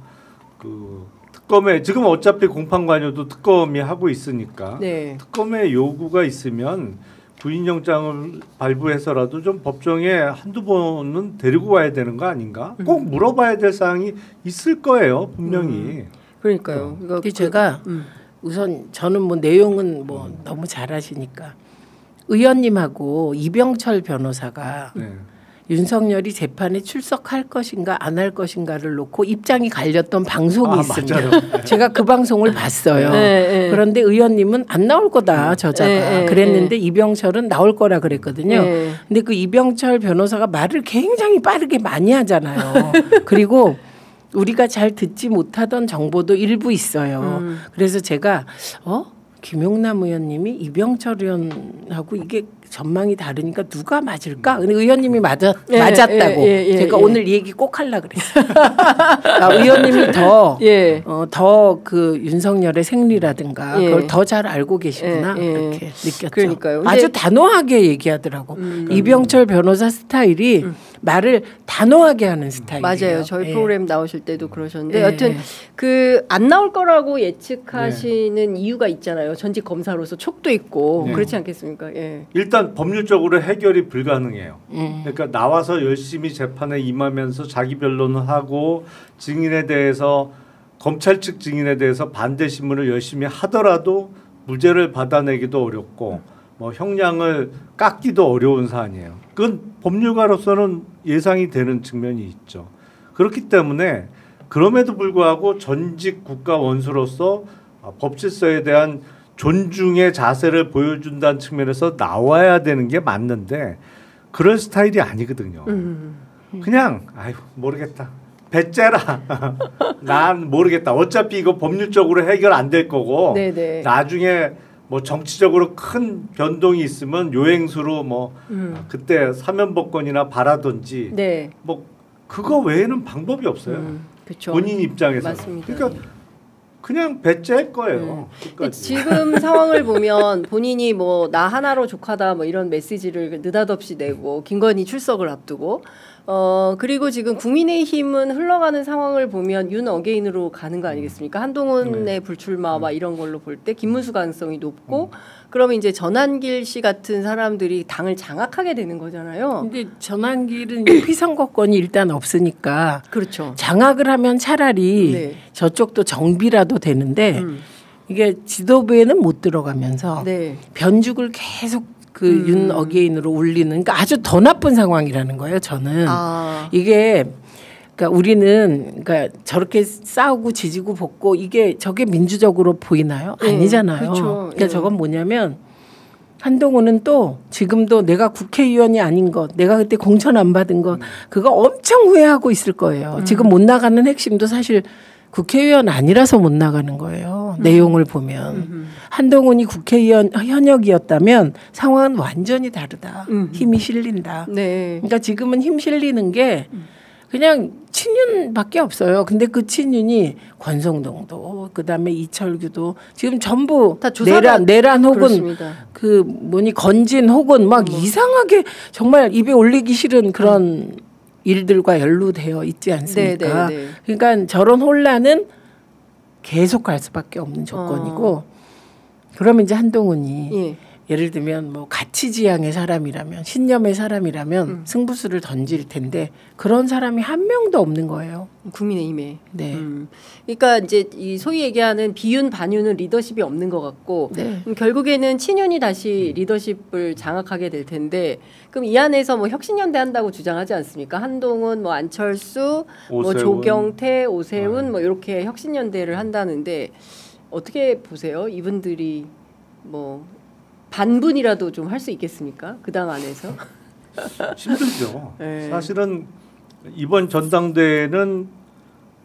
그 특검에 지금 어차피 공판관여도 특검이 하고 있으니까 특검의 요구가 있으면 구인영장을 발부해서라도 좀 법정에 한두 번은 데리고 와야 되는 거 아닌가? 꼭 물어봐야 될 사항이 있을 거예요, 분명히. 그러니까요. 제가 우선 저는 뭐 내용은 뭐 너무 잘 아시니까 의원님하고 이병철 변호사가 윤석열이 재판에 출석할 것인가 안 할 것인가를 놓고 입장이 갈렸던 방송이 있습니다. 제가 그 방송을 봤어요. 그런데 의원님은 안 나올 거다 저자가 그랬는데 이병철은 나올 거라 그랬거든요. 근데 그 이병철 변호사가 말을 굉장히 빠르게 많이 하잖아요. 그리고 우리가 잘 듣지 못하던 정보도 일부 있어요. 그래서 제가 김용남 의원님이 이병철 의원하고 이게 전망이 다르니까 누가 맞을까? 근데 의원님이 맞았다고. 제가 오늘 이 얘기 꼭 하려고 그랬어요. 의원님이 더 그 윤석열의 생리라든가 그걸 더 잘 알고 계시구나 이렇게 느꼈죠. 그러니까요. 아주 단호하게 얘기하더라고. 이병철 변호사 스타일이 말을 단호하게 하는 스타일이에요. 맞아요. 저희 프로그램 나오실 때도 그러셨는데 여튼 그 안 나올 거라고 예측하시는 이유가 있잖아요. 전직 검사로서 촉도 있고 그렇지 않겠습니까? 일단 법률적으로 해결이 불가능해요. 그러니까 나와서 열심히 재판에 임하면서 자기 변론을 하고 증인에 대해서 검찰 측 증인에 대해서 반대 신문을 열심히 하더라도 무죄를 받아내기도 어렵고 뭐 형량을 깎기도 어려운 사안이에요. 그건 법률가로서는 예상이 되는 측면이 있죠. 그렇기 때문에 그럼에도 불구하고 전직 국가 원수로서 법 질서에 대한 존중의 자세를 보여준다는 측면에서 나와야 되는 게 맞는데 그런 스타일이 아니거든요. 그냥 모르겠다. 배째라. 난 모르겠다. 어차피 이거 법률적으로 해결 안 될 거고 나중에 뭐 정치적으로 큰 변동이 있으면 요행수로 뭐 그때 사면복권이나 바라든지 뭐 그거 외에는 방법이 없어요. 그쵸. 본인 입장에서. 맞습니다. 그러니까 그냥 배째일 거예요. 지금 상황을 보면 본인이 뭐 나 하나로 족하다 뭐 이런 메시지를 느닷없이 내고 김건희 출석을 앞두고 그리고 지금 국민의힘은 흘러가는 상황을 보면 윤 어게인으로 가는 거 아니겠습니까? 한동훈의 불출마 막 이런 걸로 볼 때 김문수 가능성이 높고 그러면 이제 전한길 씨 같은 사람들이 당을 장악하게 되는 거잖아요. 근데 전한길은 피선거권이 일단 없으니까 그렇죠. 장악을 하면 차라리 저쪽도 정비라도 되는데 이게 지도부에는 못 들어가면서 변죽을 계속 그 윤 어게인으로 울리는 그러니까 아주 더 나쁜 상황이라는 거예요. 저는 이게 그러니까 우리는 그러니까 저렇게 싸우고 지지고 볶고 이게 저게 민주적으로 보이나요? 아니잖아요. 그렇죠. 그러니까 저건 뭐냐면 한동훈은 또 지금도 내가 국회의원이 아닌 것, 내가 그때 공천 안 받은 것, 그거 엄청 후회하고 있을 거예요. 지금 못 나가는 핵심도 사실 국회의원 아니라서 못 나가는 거예요. 내용을 보면. 한동훈이 국회의원 현역이었다면 상황은 완전히 다르다. 힘이 실린다. 네. 그러니까 지금은 힘 실리는 게 그냥 친윤밖에 없어요. 근데 그 친윤이 권성동도 그다음에 이철규도 지금 전부 다 내란 혹은 그렇습니다. 그 뭐니 건진 혹은 막 이상하게 정말 입에 올리기 싫은 그런 일들과 연루되어 있지 않습니까? 네. 그러니까 저런 혼란은 계속 갈 수밖에 없는 조건이고 그러면 이제 한동훈이 예. 예를 들면 뭐 가치지향의 사람이라면 신념의 사람이라면 승부수를 던질 텐데 그런 사람이 한 명도 없는 거예요. 국민의힘에. 네. 그러니까 이제 이 소위 얘기하는 비윤 반윤은 리더십이 없는 것 같고 네. 결국에는 친윤이 다시 리더십을 장악하게 될 텐데 그럼 이 안에서 뭐 혁신연대 한다고 주장하지 않습니까? 한동훈, 뭐 안철수, 뭐 조경태, 오세훈 뭐 이렇게 혁신연대를 한다는데 어떻게 보세요? 이분들이 뭐 반분이라도 좀 할 수 있겠습니까? 그 당 안에서? 힘들죠. 네. 사실은 이번 전당대회는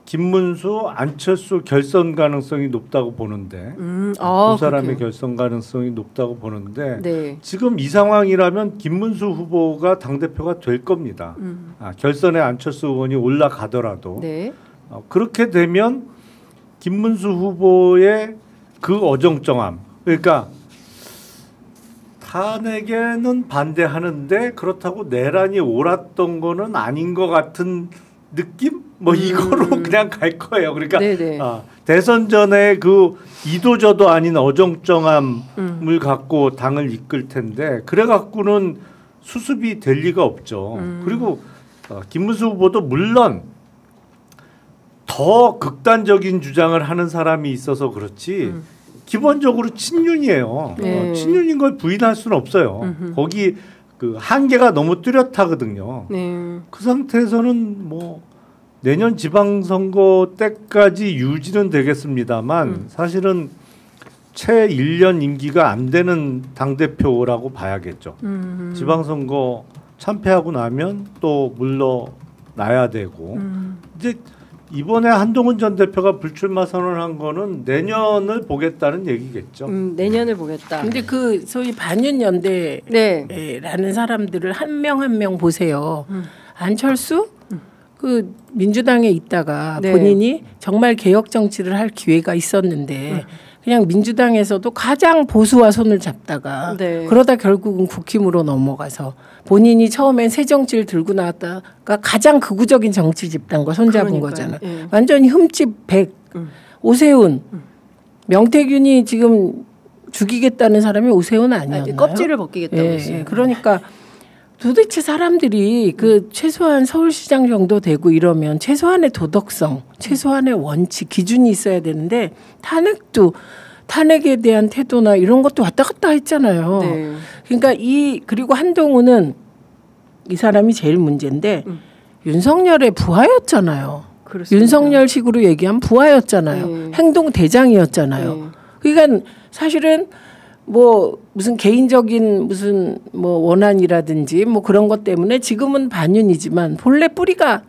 김문수, 안철수 결선 가능성이 높다고 보는데 두 사람의 결선 가능성이 높다고 보는데 네. 지금 이 상황이라면 김문수 후보가 당대표가 될 겁니다. 결선에 안철수 의원이 올라가더라도 네. 그렇게 되면 김문수 후보의 그 어정쩡함 그러니까 탄핵에는 반대하는데 그렇다고 내란이 옳았던 거는 아닌 것 같은 느낌? 뭐 이거로 그냥 갈 거예요. 그러니까 대선 전에 그 이도저도 아닌 어정쩡함을 갖고 당을 이끌 텐데 그래 갖고는 수습이 될 리가 없죠. 그리고 김문수 후보도 물론 더 극단적인 주장을 하는 사람이 있어서 그렇지 기본적으로 친윤이에요. 네. 친윤인 걸 부인할 수는 없어요. 거기 그 한계가 너무 뚜렷하거든요. 네. 그 상태에서는 뭐 내년 지방선거 때까지 유지는 되겠습니다만 사실은 채 1년 임기가 안 되는 당대표라고 봐야겠죠. 지방선거 참패하고 나면 또 물러나야 되고 이제 이번에 한동훈 전 대표가 불출마 선언한 거는 내년을 보겠다는 얘기겠죠. 내년을 보겠다. 근데 그 소위 반윤연대라는 사람들을 한 명 한 명 보세요. 안철수 그 민주당에 있다가 본인이 정말 개혁 정치를 할 기회가 있었는데 그냥 민주당에서도 가장 보수와 손을 잡다가 그러다 결국은 국힘으로 넘어가서 본인이 처음엔 새 정치를 들고 나왔다가 가장 극우적인 정치 집단과 손잡은 거잖아. 완전히 흠집 100. 오세훈. 명태균이 지금 죽이겠다는 사람이 오세훈 아니었나요? 껍질을 벗기겠다고 했어요. 그러니까 도대체 사람들이 그 최소한 서울시장 정도 되고 이러면 최소한의 도덕성, 최소한의 원칙, 기준이 있어야 되는데 탄핵에 대한 태도나 이런 것도 왔다 갔다 했잖아요. 네. 그러니까 그리고 한동훈은 이 사람이 제일 문제인데 윤석열의 부하였잖아요. 그렇습니다. 윤석열식으로 얘기하면 부하였잖아요. 행동 대장이었잖아요. 그러니까 사실은 뭐 무슨 개인적인 무슨 뭐 원한이라든지 뭐 그런 것 때문에 지금은 반윤이지만 본래 뿌리가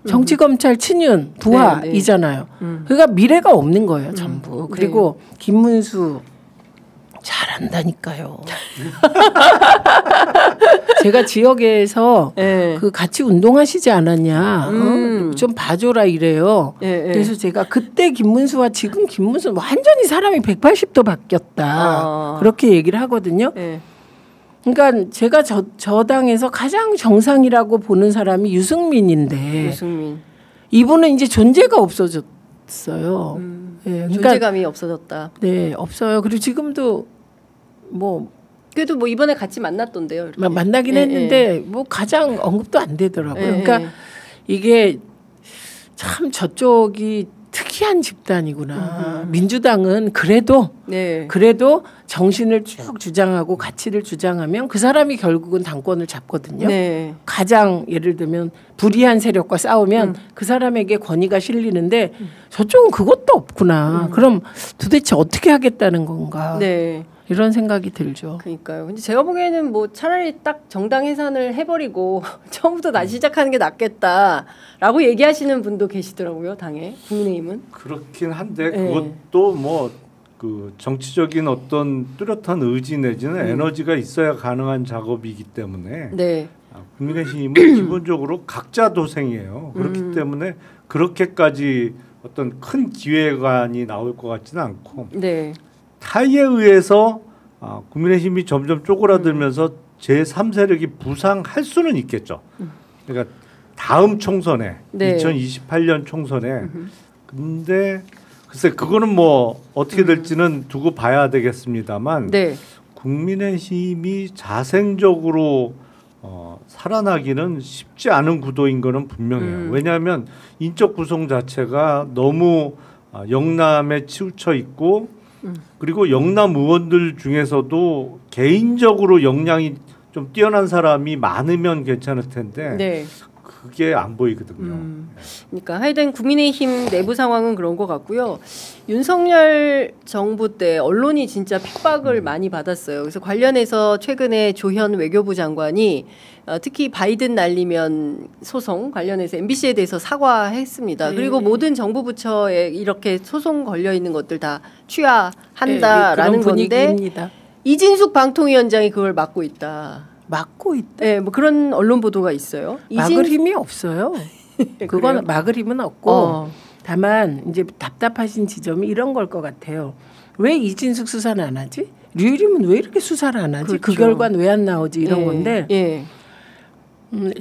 정치검찰 친윤 부하이잖아요. 그러니까 미래가 없는 거예요, 전부. 그리고 김문수 잘한다니까요. 제가 지역에서 그 같이 운동하시지 않았냐. 좀 봐줘라 이래요. 그래서 제가 그때 김문수와 지금 김문수 완전히 사람이 180도 바뀌었다. 그렇게 얘기를 하거든요. 그러니까 제가 저 당에서 가장 정상이라고 보는 사람이 유승민인데 이분은 이제 존재가 없어졌어요. 그러니까 존재감이 없어졌다. 네, 없어요. 그리고 지금도 뭐 그래도 뭐 이번에 같이 만났던데요. 이렇게. 만나긴 했는데 뭐 가장 언급도 안 되더라고요. 그러니까 이게 참 저쪽이 특이한 집단이구나. 민주당은 그래도 정신을 쭉 주장하고 가치를 주장하면 그 사람이 결국은 당권을 잡거든요. 가장 예를 들면 불이한 세력과 싸우면 그 사람에게 권위가 실리는데 저쪽은 그것도 없구나. 그럼 도대체 어떻게 하겠다는 건가. 이런 생각이 들죠. 그러니까요. 근데 제가 보기에는 뭐 차라리 딱 정당 해산을 해버리고 처음부터 다시 시작하는 게 낫겠다라고 얘기하시는 분도 계시더라고요. 당에 국민의힘은. 그렇긴 한데 네. 그것도 뭐 그 정치적인 어떤 뚜렷한 의지 내지는 에너지가 있어야 가능한 작업이기 때문에 네. 국민의힘은 기본적으로 각자 도생이에요. 그렇기 때문에 그렇게까지 어떤 큰 기획안이 나올 것 같지는 않고 네. 타의에 의해서 국민의힘이 점점 쪼그라들면서 제3세력이 부상할 수는 있겠죠. 그러니까 다음 총선에 네. 2028년 총선에 근데 글쎄 그거는 뭐 어떻게 될지는 두고 봐야 되겠습니다만 네. 국민의힘이 자생적으로 살아나기는 쉽지 않은 구도인 거는 분명해요. 왜냐하면 인적 구성 자체가 너무 영남에 치우쳐 있고 그리고 영남 의원들 중에서도 개인적으로 역량이 좀 뛰어난 사람이 많으면 괜찮을 텐데 네. 그게 안 보이거든요. 그러니까 하여튼 국민의힘 내부 상황은 그런 것 같고요. 윤석열 정부 때 언론이 진짜 핍박을 많이 받았어요. 그래서 관련해서 최근에 조현 외교부 장관이 특히 바이든 날리면 소송 관련해서 MBC에 대해서 사과했습니다. 그리고 모든 정부 부처에 이렇게 소송 걸려 있는 것들 다 취하한다라는 건데 이진숙 방통위원장이 그걸 맡고 있다. 막고 있다. 네, 뭐 그런 언론 보도가 있어요. 막을 힘이 없어요. 그건 막을 힘은 없고 다만 이제 답답하신 지점이 이런 걸 것 같아요. 왜 이진숙 수사는 안 하지? 류일임은 왜 이렇게 수사를 안 하지? 그렇죠. 그 결과는 왜 안 나오지? 이런 건데 예.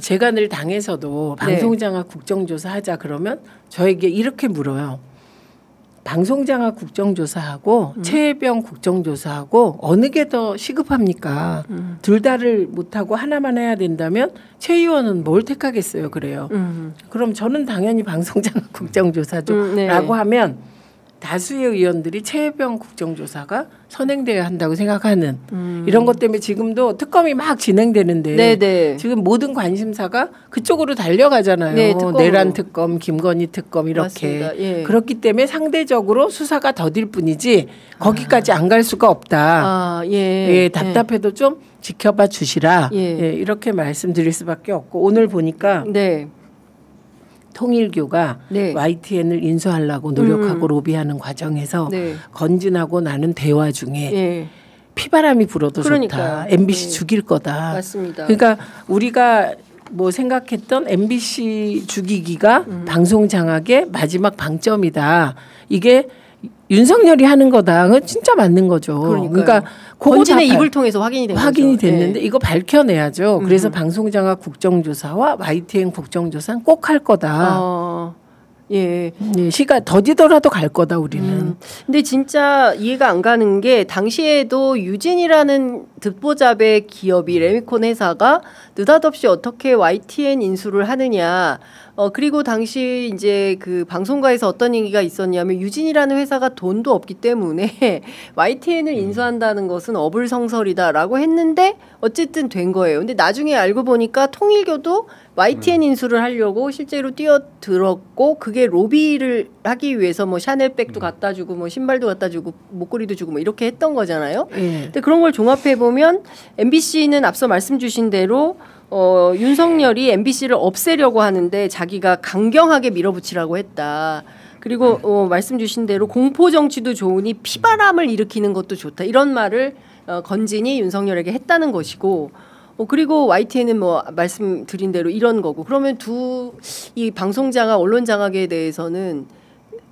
제가 늘 당에서도 방송장악 국정조사 하자 그러면 저에게 이렇게 물어요. 방송장악 국정조사하고 최혜병 국정조사하고 어느 게 더 시급합니까? 둘 다를 못하고 하나만 해야 된다면 최 의원은 뭘 택하겠어요? 그래요. 그럼 저는 당연히 방송장악 국정조사죠. 네. 라고 하면 다수의 의원들이 최혜병 국정조사가 선행돼야 한다고 생각하는 이런 것 때문에 지금도 특검이 막 진행되는데 네네. 지금 모든 관심사가 그쪽으로 달려가잖아요. 네, 내란 특검, 김건희 특검 이렇게. 예. 그렇기 때문에 상대적으로 수사가 더딜 뿐이지 거기까지 안 갈 수가 없다. 예, 답답해도 좀 지켜봐 주시라. 예, 이렇게 말씀드릴 수밖에 없고 오늘 보니까 네. 통일교가 네. YTN을 인수하려고 노력하고 로비하는 과정에서 건진하고 나는 대화 중에 피바람이 불어도 그러니까요. 좋다. MBC 죽일 거다. 맞습니다. 그러니까 우리가 뭐 생각했던 MBC 죽이기가 방송 장악의 마지막 방점이다. 이게 윤석열이 하는 거다. 그건 진짜 맞는 거죠. 그러니까 권진의 입을 통해서 확인이 됐는데 이거 밝혀내야죠. 그래서 방송장악 국정조사와 YTN 국정조사는 꼭 할 거다. 예, 시가 더디더라도 갈 거다 우리는. 근데 진짜 이해가 안 가는 게 당시에도 유진이라는 듣보잡의 기업이 레미콘 회사가 느닷없이 어떻게 YTN 인수를 하느냐. 그리고 당시 이제 그 방송가에서 어떤 얘기가 있었냐면 유진이라는 회사가 돈도 없기 때문에 YTN을 인수한다는 것은 어불성설이다라고 했는데 어쨌든 된 거예요. 근데 나중에 알고 보니까 통일교도 YTN 인수를 하려고 실제로 뛰어들었고 그게 로비를 하기 위해서 뭐 샤넬백도 갖다 주고 뭐 신발도 갖다 주고 목걸이도 주고 뭐 이렇게 했던 거잖아요. 근데 그런 걸 종합해 보면 MBC는 앞서 말씀 주신 대로 윤석열이 MBC를 없애려고 하는데 자기가 강경하게 밀어붙이라고 했다. 그리고 말씀 주신 대로 공포 정치도 좋으니 피바람을 일으키는 것도 좋다. 이런 말을 건진이 윤석열에게 했다는 것이고 그리고 YTN은 뭐 말씀드린 대로 이런 거고 그러면 이 방송 장악, 언론 장악에 대해서는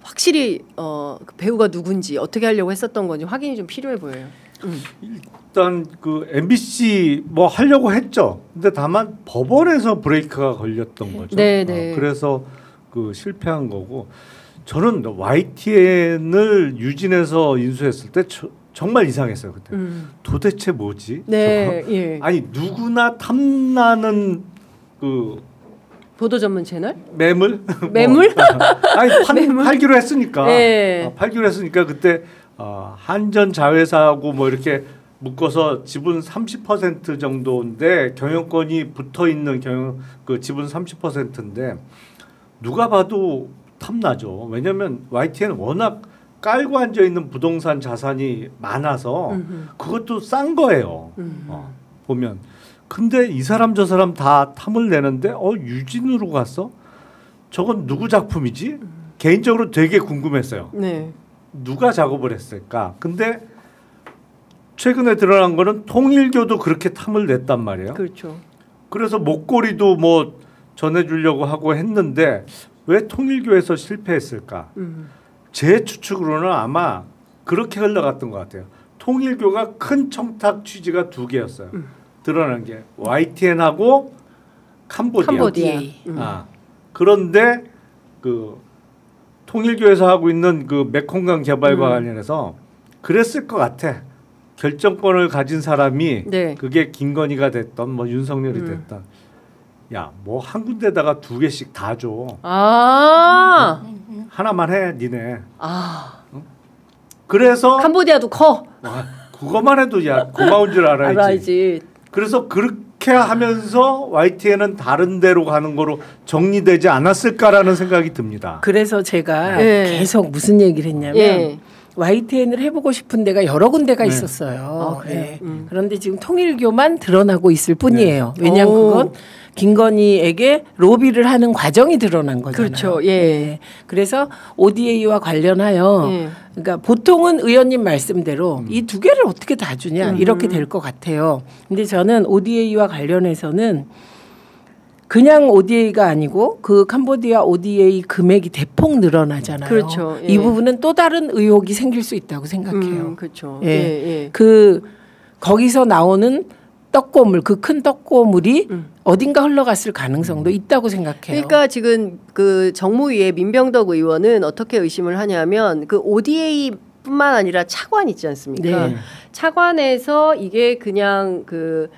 확실히 그 배우가 누군지 어떻게 하려고 했었던 건지 확인이 좀 필요해 보여요. 일단 그 MBC 뭐 하려고 했죠. 근데 다만 법원에서 브레이크가 걸렸던 거죠. 네네. 그래서 그 실패한 거고 저는 YTN을 유진해서 인수했을 때 정말 이상했어요 그때. 도대체 뭐지? 네, 예. 아니 누구나 탐나는 그 보도 전문 채널? 매물? 매물? 아니 팔기로 했으니까. 네. 팔기로 했으니까 그때 한전 자회사하고 뭐 이렇게 묶어서 지분 30% 정도인데 경영권이 붙어 있는 그 지분 30%인데 누가 봐도 탐나죠. 왜냐하면 YTN은 워낙 깔고 앉아 있는 부동산 자산이 많아서 그것도 싼 거예요. 보면. 근데 이 사람 저 사람 다 탐을 내는데 유진으로 갔어? 저건 누구 작품이지? 개인적으로 되게 궁금했어요. 네. 누가 작업을 했을까? 근데 최근에 드러난 거는 통일교도 그렇게 탐을 냈단 말이에요. 그렇죠. 그래서 목걸이도 뭐 전해주려고 하고 했는데 왜 통일교에서 실패했을까? 제 추측으로는 아마 그렇게 흘러갔던 것 같아요. 통일교가 큰 청탁 취지가 두 개였어요. 드러난 게 YTN하고 캄보디아. 그런데 그 통일교에서 하고 있는 그 메콩강 개발과 관련해서 그랬을 것 같아. 결정권을 가진 사람이 네. 그게 김건희가 됐던 뭐 윤석열이 됐던 야, 뭐 한 군데다가 두 개씩 다 줘. 하나만 해, 니네. 응? 그래서 캄보디아도 커. 그거만 해도 야 고마운 줄 알아야지. 그래서 그렇게 하면서 YTN은 다른 데로 가는 거로 정리되지 않았을까라는 생각이 듭니다. 그래서 제가 계속 무슨 얘기를 했냐면 YTN을 해보고 싶은 데가 여러 군데가 있었어요. 그런데 지금 통일교만 드러나고 있을 뿐이에요. 왜냐하면 그건 김건희에게 로비를 하는 과정이 드러난 거잖아요. 그렇죠. 그래서 ODA와 관련하여 그러니까 보통은 의원님 말씀대로 이 두 개를 어떻게 다 주냐 이렇게 될 것 같아요. 근데 저는 ODA와 관련해서는 그냥 ODA가 아니고 그 캄보디아 ODA 금액이 대폭 늘어나잖아요. 그렇죠. 이 부분은 또 다른 의혹이 생길 수 있다고 생각해요. 그렇죠. 그 거기서 나오는 떡고물, 그 큰 떡고물이 어딘가 흘러갔을 가능성도 있다고 생각해요. 그러니까 지금 그 정무위의 민병덕 의원은 어떻게 의심을 하냐면 그 ODA뿐만 아니라 차관 있지 않습니까? 차관에서 이게 그냥 그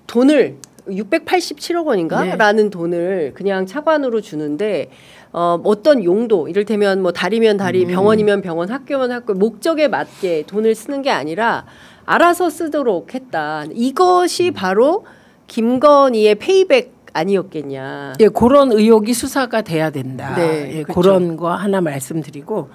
돈을 687억 원인가라는 돈을 그냥 차관으로 주는데 어떤 용도 이를테면 뭐 다리면 다리, 병원이면 병원, 학교면 학교 목적에 맞게 돈을 쓰는 게 아니라 알아서 쓰도록 했다. 이것이 바로 김건희의 페이백 아니었겠냐. 그런 의혹이 수사가 돼야 된다. 그렇죠. 그런 거 하나 말씀드리고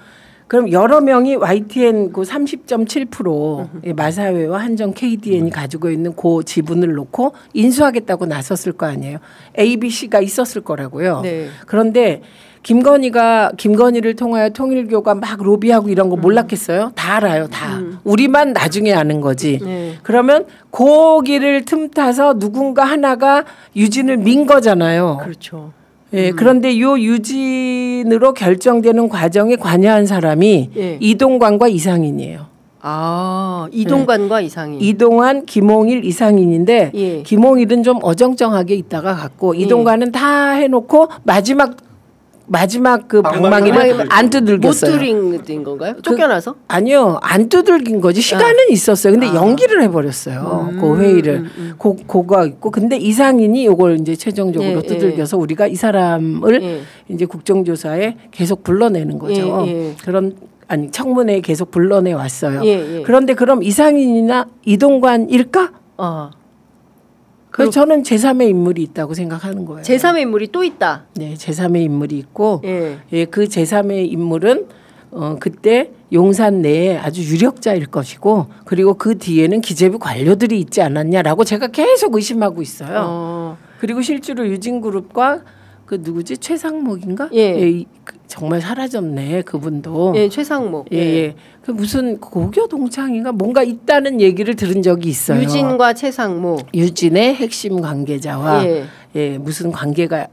그럼 여러 명이 YTN 그 30.7% 마사회와 한정 KDN이 가지고 있는 그 지분을 놓고 인수하겠다고 나섰을 거 아니에요. ABC가 있었을 거라고요. 그런데 김건희를 통하여 통일교가 막 로비하고 이런 거 몰랐겠어요? 다 알아요. 다. 우리만 나중에 아는 거지. 그러면 고기를 틈타서 누군가 하나가 유진을 민 거잖아요. 그렇죠. 그런데 요 유진으로 결정되는 과정에 관여한 사람이 이동관과 이상인이에요. 이동관과 이상인. 이동환, 김홍일, 이상인인데 김홍일은 좀 어정쩡하게 있다가 갔고 이동관은 다 해놓고 마지막 그 방망이를 안 두들겼어요. 못 두들긴 건가요? 쫓겨나서? 아니요. 안 두들긴 거지. 시간은 있었어요. 근데 연기를 해버렸어요. 그 회의를. 그거가 있고. 근데 이상인이 이걸 이제 최종적으로 두들겨서 우리가 이 사람을 이제 국정조사에 계속 불러내는 거죠. 청문회에 계속 불러내 왔어요. 그런데 그럼 이상인이나 이동관일까? 그래서 저는 제3의 인물이 있다고 생각하는 거예요. 제3의 인물이 또 있다. 네, 제3의 인물이 있고, 그 제3의 인물은 그때 용산 내에 아주 유력자일 것이고, 그리고 그 뒤에는 기재부 관료들이 있지 않았냐라고 제가 계속 의심하고 있어요. 그리고 실제로 유진그룹과 그 누구지 최상목인가? 정말 사라졌네 그분도. 최상목. 그 무슨 고교 동창인가 뭔가 있다는 얘기를 들은 적이 있어요. 유진과 최상목. 유진의 핵심 관계자와 무슨 관계가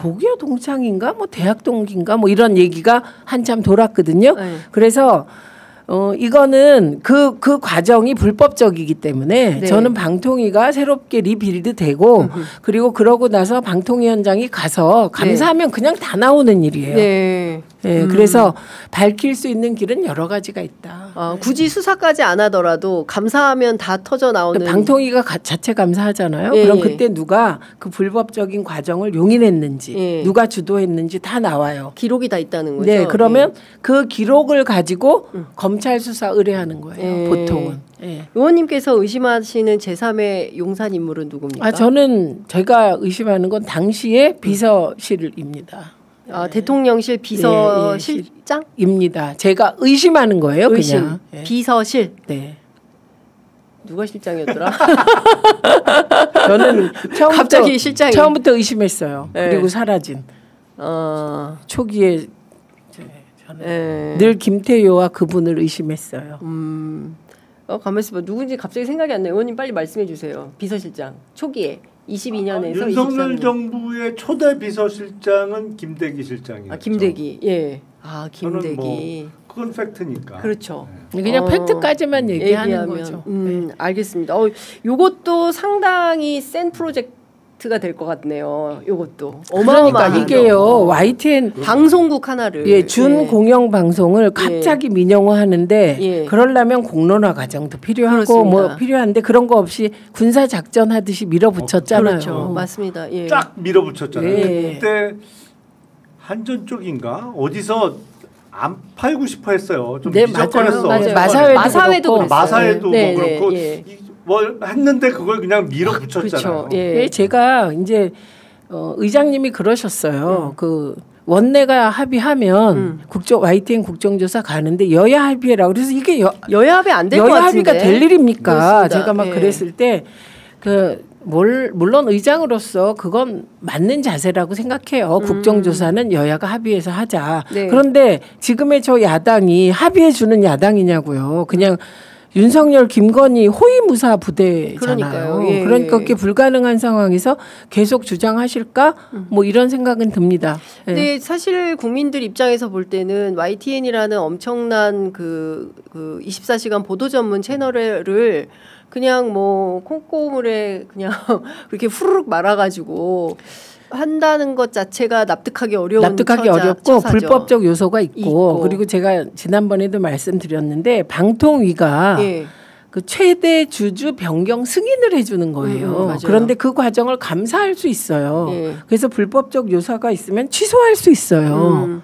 고교 동창인가 뭐 대학 동기인가 뭐 이런 얘기가 한참 돌았거든요. 그래서 이거는 그 과정이 불법적이기 때문에 저는 방통위가 새롭게 리빌드되고 그리고 그러고 나서 방통위원장이 가서 감사하면 그냥 다 나오는 일이에요. 그래서 밝힐 수 있는 길은 여러 가지가 있다. 굳이 수사까지 안 하더라도 감사하면 다 터져 나오는. 방통위가 자체 감사하잖아요. 그럼 그때 누가 그 불법적인 과정을 용인했는지 누가 주도했는지 다 나와요. 기록이 다 있다는 거죠. 그러면 그 기록을 가지고 검찰 수사 의뢰하는 거예요. 보통은. 의원님께서 의심하시는 제3의 용산 인물은 누굽니까? 저는 제가 의심하는 건 당시의 비서실입니다. 대통령실 비서실장입니다. 제가 의심하는 거예요. 그냥 비서실. 네. 누가 실장이었더라? 저는 갑자기 실장이 처음부터 의심했어요. 네. 그리고 사라진. 초기에 저는 늘 김태효와 그분을 의심했어요. 가만 있어봐. 누군지 갑자기 생각이 안 나요. 의원님 빨리 말씀해 주세요. 비서실장 초기에 22년에서 윤석열 23년. 정부의 초대 비서실장은 김대기 실장이었죠. 김대기. 예. 김대기. 그건 팩트니까. 그렇죠. 네. 그냥 팩트까지만 얘기하는 거죠. 알겠습니다. 요것도 상당히 센 프로젝트가 될 것 같네요. 요것도 그러니까 이게요. YTN 방송국 하나를 준 공영 방송을 갑자기 민영화하는데 그러려면 공론화 과정도 필요하고 그렇습니다. 뭐 필요한데 그런 거 없이 군사 작전 하듯이 밀어붙였잖아요. 그렇죠. 맞습니다. 쫙 밀어붙였잖아요. 그때 한전 쪽인가 어디서 안 팔고 싶어 했어요. 좀 미적거렸어. 마사회도 그랬어요. 마사회도 뭐 그렇고 뭐 했는데 그걸 그냥 밀어붙였잖아요. 그렇죠. 제가 이제 의장님이 그러셨어요. 그 원내가 합의하면 YTN 국정조사 가는데 여야 합의라고 그래서 이게 여야 합의 안 될 것 같은데 여야 합의가 될 일입니까? 그렇습니다. 제가 막 그랬을 때 물론 의장으로서 그건 맞는 자세라고 생각해요. 국정조사는 여야가 합의해서 하자. 그런데 지금의 저 야당이 합의해 주는 야당이냐고요. 그냥 윤석열, 김건희 호위무사 부대잖아요. 그러니까 그게 불가능한 상황에서 계속 주장하실까? 뭐 이런 생각은 듭니다. 근데 사실 국민들 입장에서 볼 때는 YTN이라는 엄청난 그 24시간 보도 전문 채널을 그냥 뭐 콩고물에 그냥 그렇게 후루룩 말아가지고 한다는 것 자체가 납득하기 어렵고 처사죠. 불법적 요소가 있고 그리고 제가 지난번에도 말씀드렸는데 방통위가 그 최대 주주 변경 승인을 해주는 거예요. 그런데 그 과정을 감사할 수 있어요. 그래서 불법적 요소가 있으면 취소할 수 있어요.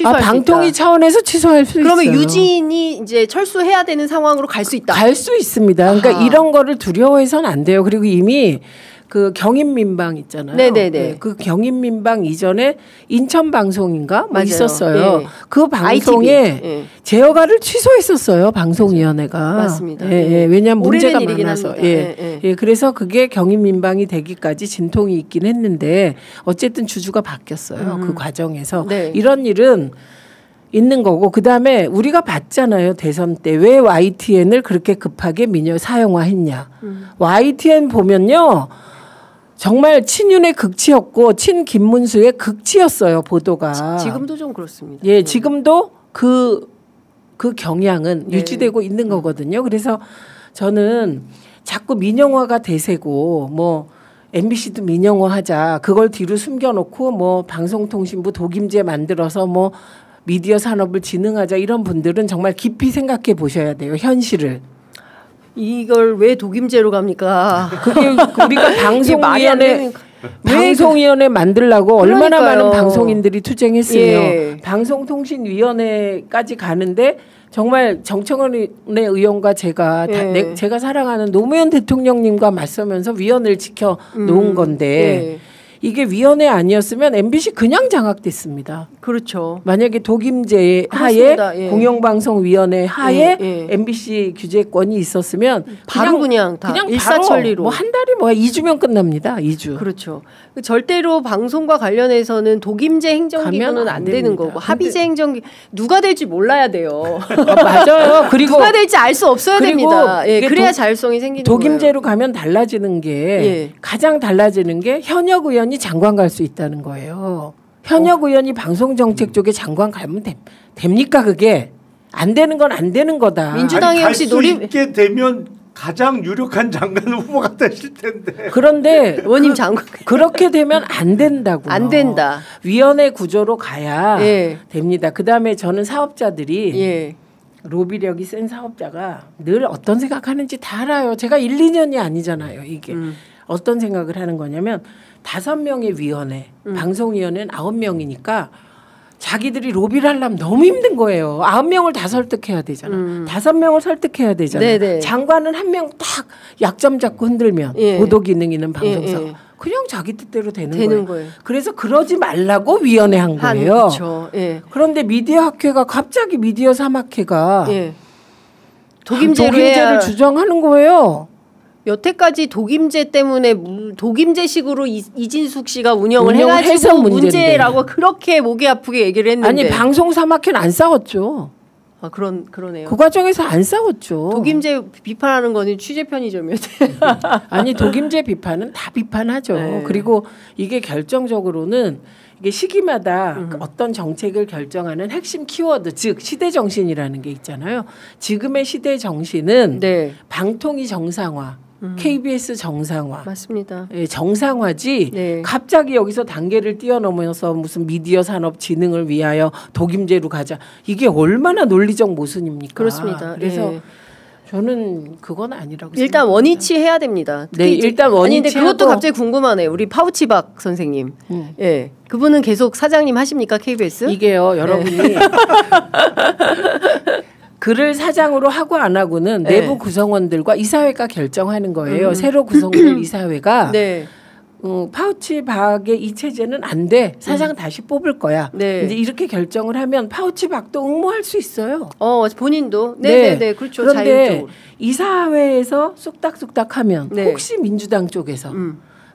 방통위 차원에서 취소할 수 있어요. 그러면 유진이 이제 철수해야 되는 상황으로 갈 수 있다. 갈 수 있습니다. 그러니까 이런 거를 두려워해서는 안 돼요. 그리고 이미 그 경인민방 있잖아요. 네네네. 그 경인민방 이전에 인천방송인가 뭐 있었어요. 그 방송에 제어가를 취소했었어요. 방송위원회가. 맞습니다. 왜냐하면 문제가 많아서. 그래서 그게 경인민방이 되기까지 진통이 있긴 했는데 어쨌든 주주가 바뀌었어요. 그 과정에서. 이런 일은 있는 거고 그다음에 우리가 봤잖아요. 대선 때 왜 YTN을 그렇게 급하게 사용화했냐. YTN 보면요. 정말 친윤의 극치였고 친 김문수의 극치였어요. 보도가. 지금도 좀 그렇습니다. 지금도 그 경향은 유지되고 있는 거거든요. 그래서 저는 자꾸 민영화가 대세고 뭐 MBC도 민영화하자. 그걸 뒤로 숨겨놓고 뭐 방송통신부 독임제 만들어서 뭐 미디어 산업을 진흥하자 이런 분들은 정말 깊이 생각해 보셔야 돼요. 현실을. 이걸 왜 독임제로 갑니까? 그게 우리가 방송위원회 만들려고 얼마나 많은 방송인들이 투쟁했으며 방송통신위원회까지 가는데 정말 정청원의 의원과 제가 제가 사랑하는 노무현 대통령님과 맞서면서 위원회를 지켜 놓은 건데 이게 위원회 아니었으면 MBC 그냥 장악됐습니다. 그렇죠. 만약에 독임제 하에 공영방송위원회 하에 MBC 규제권이 있었으면 바로 그냥 일사천리로 뭐 한 달이 뭐야 2주면 끝납니다. 2주. 그렇죠. 절대로 방송과 관련해서는 독임제 행정기구는 안 되는 거고 합의제 행정기 누가 될지 몰라야 돼요. 맞아요. 그리고 누가 될지 알 수 없어야 됩니다. 그래야 자율성이 생기는 거예요. 독임제로 가면 달라지는 게 가장 달라지는 게 현역 의원이 장관 갈 수 있다는 거예요. 현역 의원이 방송정책 쪽에 장관 가면 됩니까 그게? 안 되는 건 안 되는 거다. 민주당이 혹시 갈 수 있게 되면 가장 유력한 장관 후보가 되실 텐데. 그런데 의원님 장관 그렇게 되면 안 된다고요. 안 된다. 위원회 구조로 가야 됩니다. 그다음에 저는 사업자들이 로비력이 센 사업자가 늘 어떤 생각하는지 다 알아요. 제가 1, 2년이 아니잖아요. 이게. 어떤 생각을 하는 거냐면 5명의 위원회, 방송위원회는 9명이니까 자기들이 로비를 하려면 너무 힘든 거예요. 9명을 다 설득해야 되잖아. 5명을 설득해야 되잖아. 장관은 1명 딱 약점 잡고 흔들면 보도 기능 있는 방송사. 그냥 자기 뜻대로 되는 거예요. 그래서 그러지 말라고 위원회 한 거예요. 그렇죠. 예. 그런데 미디어 학회가 갑자기 미디어 3학회가 예. 독임제를 주장하는 거예요. 여태까지 독임제 때문에 독임제식으로 이진숙 씨가 운영을 해가지고 문제라고 그렇게 목이 아프게 얘기를 했는데 아니 방송 3학회는 안 싸웠죠. 아 그러네요. 그 과정에서 안 싸웠죠. 독임제 비판하는 거는 취재 편의점이었대. 아니 독임제 비판은 다 비판하죠. 네. 그리고 이게 결정적으로는 이게 시기마다 어떤 정책을 결정하는 핵심 키워드 즉 시대 정신이라는 게 있잖아요. 지금의 시대 정신은 네. 방통위 정상화. KBS 정상화. 맞습니다. 예, 정상화지. 네. 갑자기 여기서 단계를 뛰어넘어서 무슨 미디어 산업 진흥을 위하여 독임제로 가자. 이게 얼마나 논리적 모순입니까? 그렇습니다. 그래서 예. 저는 그건 아니라고 일단 생각합니다. 원위치 해야 됩니다. 네, 일단 원위치. 근데 그것도 갑자기 궁금하네요. 우리 파우치박 선생님. 예, 그분은 계속 사장님 하십니까 KBS? 이게요, 여러분이 그를 사장으로 하고 안 하고는 네. 내부 구성원들과 이사회가 결정하는 거예요. 새로 구성될 이사회가 네. 파우치박의 이 체제는 안 돼. 사장 다시 뽑을 거야. 네. 이제 이렇게 결정을 하면 파우치박도 응모할 수 있어요. 본인도. 네, 그렇죠. 그런데 자율적으로. 이사회에서 쏙닥쏙닥하면 네. 혹시 민주당 쪽에서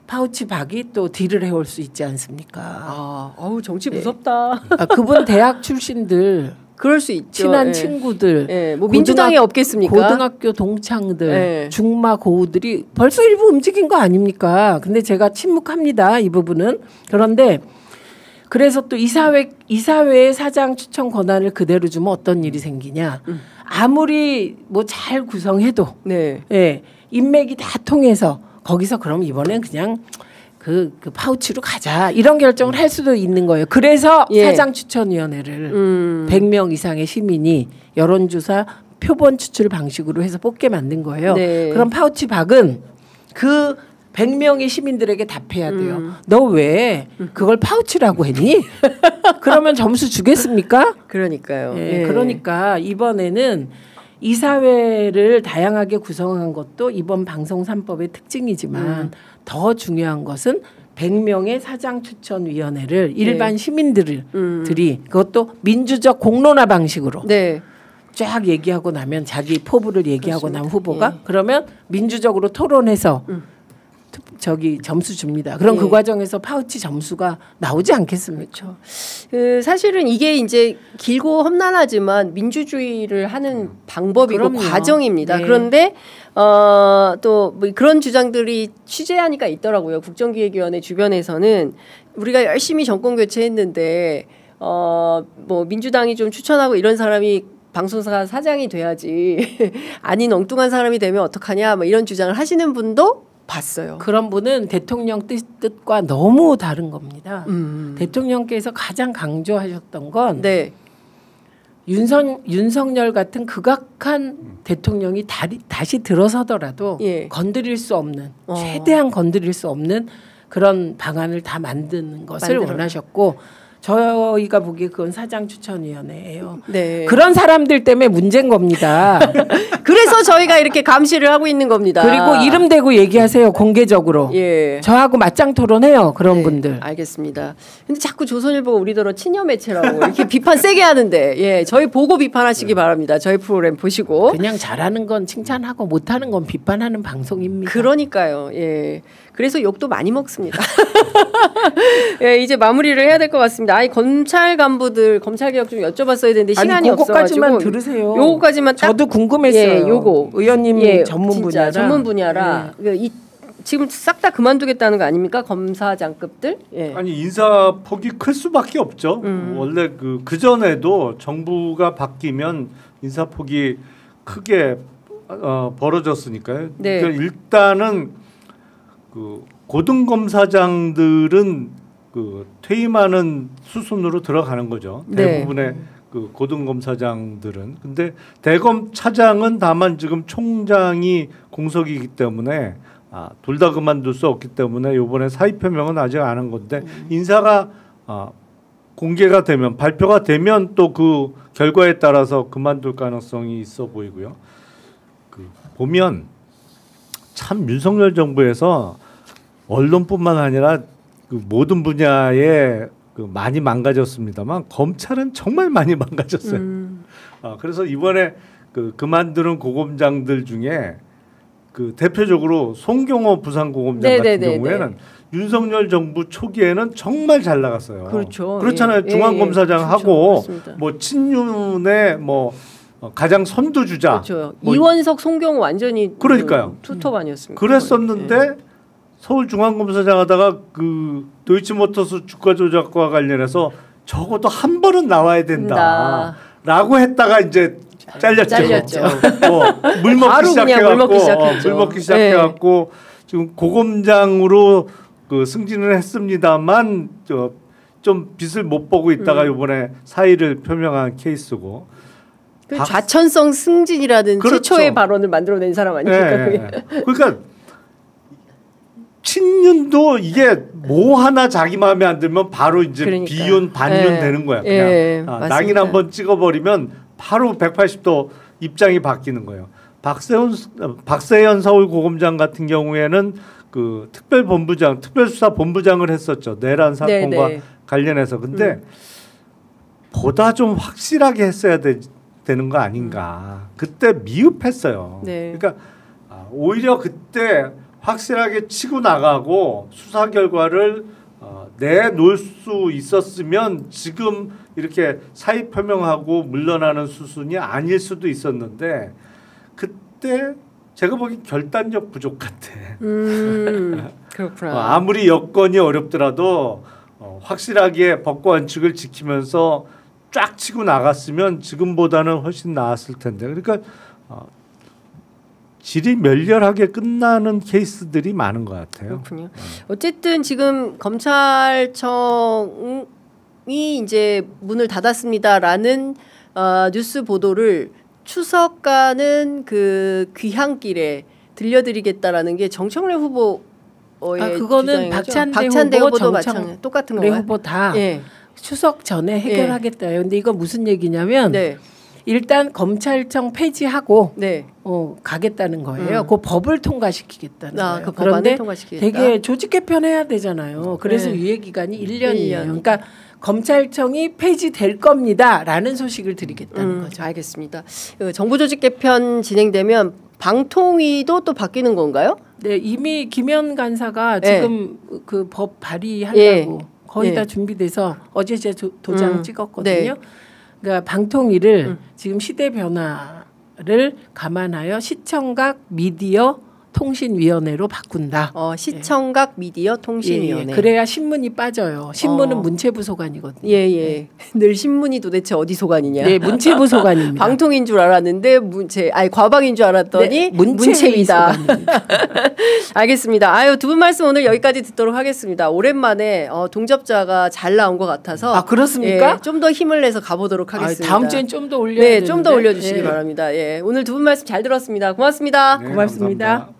파우치박이 또 딜을 해올 수 있지 않습니까? 정치 무섭다. 그분 대학 출신들. 그럴 수 있죠. 친한 친구들, 뭐 민주당에 없겠습니까? 고등학교 동창들, 네. 중마 고우들이 벌써 일부 움직인 거 아닙니까? 근데 제가 침묵합니다. 이 부분은. 그런데 그래서 또 이사회의 사장 추천 권한을 그대로 주면 어떤 일이 생기냐? 아무리 뭐 잘 구성해도, 네. 예, 인맥이 다 통해서 거기서 그럼 이번엔 그냥 그 파우치로 가자 이런 결정을 할 수도 있는 거예요. 그래서 사장 추천위원회를 100명 이상의 시민이 여론조사 표본 추출 방식으로 해서 뽑게 만든 거예요. 네. 그럼 파우치박은 그 100명의 시민들에게 답해야 돼요. 너 왜 그걸 파우치라고 했니? 그러면 점수 주겠습니까? 그러니까요. 예, 그러니까 이번에는 이사회를 다양하게 구성한 것도 이번 방송 3법의 특징이지만 더 중요한 것은 100명의 사장 추천위원회를 일반 시민들이 그것도 민주적 공론화 방식으로 쫙 얘기하고 나면 자기 포부를 얘기하고 난 후보가 그러면 민주적으로 토론해서 점수 줍니다. 그럼 그 과정에서 파우치 점수가 나오지 않겠습니까? 사실은 이게 이제 길고 험난하지만 민주주의를 하는 방법이고 그럼요. 과정입니다. 네. 그런데 또 뭐 그런 주장들이 취재하니까 있더라고요. 국정기획위원회 주변에서는 우리가 열심히 정권 교체했는데 뭐 민주당이 좀 추천하고 이런 사람이 방송사 사장이 돼야지 아닌 엉뚱한 사람이 되면 어떡하냐 뭐 이런 주장을 하시는 분도 봤어요. 그런 분은 대통령 뜻과 너무 다른 겁니다. 대통령께서 가장 강조하셨던 건 윤석열 같은 극악한 대통령이 다시 들어서더라도 건드릴 수 없는 최대한 건드릴 수 없는 그런 방안을 다 만드는 것을 원하셨고 저희가 보기에 그건 사장 추천위원회예요. 네. 그런 사람들 때문에 문제인 겁니다. 그래서 저희가 이렇게 감시를 하고 있는 겁니다. 그리고 이름 대고 얘기하세요. 공개적으로. 저하고 맞짱 토론해요. 그런 분들. 알겠습니다. 근데 자꾸 조선일보가 우리더러 친여 매체라고 이렇게 비판 세게 하는데 저희 보고 비판하시기 바랍니다. 저희 프로그램 보시고. 그냥 잘하는 건 칭찬하고 못하는 건 비판하는 방송입니다. 그러니까요. 그래서 욕도 많이 먹습니다. 이제 마무리를 해야 될 것 같습니다. 아니 검찰 간부들 검찰개혁 좀 여쭤봤어야 되는데 시간이 없어가지고 요거까지만 들으세요. 요거까지만 딱 저도 궁금했어요. 요거 의원님 전문 분야라. 전문 분야라. 지금 싹 다 그만두겠다는 거 아닙니까? 검사장급들? 아니 인사 폭이 클 수밖에 없죠. 원래 그 전에도 정부가 바뀌면 인사 폭이 크게 벌어졌으니까요. 그러니까 일단은 그 고등검사장들은 그 퇴임하는 수순으로 들어가는 거죠. 대부분의 그 고등검사장들은. 근데 대검 차장은 다만 지금 총장이 공석이기 때문에 둘 다 그만둘 수 없기 때문에 이번에 사의 표명은 아직 안 한 건데 인사가 공개가 되면 발표가 되면 또 그 결과에 따라서 그만둘 가능성이 있어 보이고요. 보면 참 윤석열 정부에서 언론뿐만 아니라 그 모든 분야에 그 많이 망가졌습니다만 검찰은 정말 많이 망가졌어요. 그래서 이번에 그 그만두는 고검장들 중에 그 대표적으로 송경호 부산고검장 같은 경우에는 윤석열 정부 초기에는 정말 잘 나갔어요. 그렇죠. 그렇잖아요. 중앙검사장 하고 뭐 친윤의 뭐 가장 선두주자. 그렇죠. 뭐 이원석, 송경호 완전히 그러니까요. 투톱 아니었습니까? 그랬었는데 서울중앙검사장 하다가 그 도이치모터스 주가 조작과 관련해서 적어도 한 번은 나와야 된다라고 했다가 이제 잘렸죠. 물 먹기 시작해갖고 지금 고검장으로 그 승진을 했습니다만 좀 빛을 못 보고 있다가 이번에 사의를 표명한 케이스고. 그 좌천성 승진이라는 그렇죠. 최초의 발언을 만들어낸 사람 아닙니까? 그러니까 친윤도 이게 뭐 하나 자기 마음에 안 들면 바로 이제 비윤 반윤 되는 거야. 그냥 낙인 한번 찍어버리면 바로 180도 입장이 바뀌는 거예요. 박세현 서울고검장 같은 경우에는 그 특별수사본부장을 했었죠. 내란 사건과 관련해서. 근데 보다 좀 확실하게 했어야 되는 거 아닌가. 그때 미흡했어요. 그러니까 오히려 그때 확실하게 치고 나가고 수사 결과를 내놓을 수 있었으면 지금 이렇게 사의 표명하고 물러나는 수순이 아닐 수도 있었는데 그때 제가 보기엔 결단력 부족 같아. 그렇구나. 아무리 여건이 어렵더라도 확실하게 법과 원칙을 지키면서 쫙 치고 나갔으면 지금보다는 훨씬 나았을 텐데. 그러니까 질이 멸렬하게 끝나는 케이스들이 많은 것 같아요. 그렇군요. 어쨌든 지금 검찰청이 이제 문을 닫았습니다라는 뉴스 보도를 추석가는 그 귀향길에 들려드리겠다라는 게 정청래 후보의 그거는 박찬대 후보도 마찬가지 똑같은 건가요? 후보 다 추석 전에 해결하겠다요. 근데 이건 무슨 얘기냐면 일단 검찰청 폐지하고 가겠다는 거예요. 그 법을 통과시키겠다는 거예요. 그 그런데 통과시키겠다? 되게 조직 개편해야 되잖아요. 그래서 유예 기간이 1년이에요. 그러니까 검찰청이 폐지될 겁니다라는 소식을 드리겠다는 거죠. 알겠습니다. 정부 조직 개편 진행되면 방통위도 또 바뀌는 건가요? 네, 이미 김현 간사가 지금 그 법 발의하려고 거의 다 준비돼서 어제 제 도장 찍었거든요. 그러니까 방통위를 지금 시대 변화를 감안하여 시청각 미디어 통신위원회로 바꾼다. 시청각 미디어 통신위원회. 그래야 신문이 빠져요. 신문은 문체부 소관이거든요. 늘 신문이 도대체 어디 소관이냐. 네, 문체부 소관입니다. 방통인 줄 알았는데 과방인 줄 알았더니 문체위다. 알겠습니다. 아유, 두 분 말씀 오늘 여기까지 듣도록 하겠습니다. 오랜만에 동접자가 잘 나온 것 같아서. 그렇습니까? 좀 더 힘을 내서 가보도록 하겠습니다. 다음 주엔 좀 더 올려야 되는데. 좀 더 올려주시기 바랍니다. 오늘 두 분 말씀 잘 들었습니다. 고맙습니다. 고맙습니다. 감사합니다.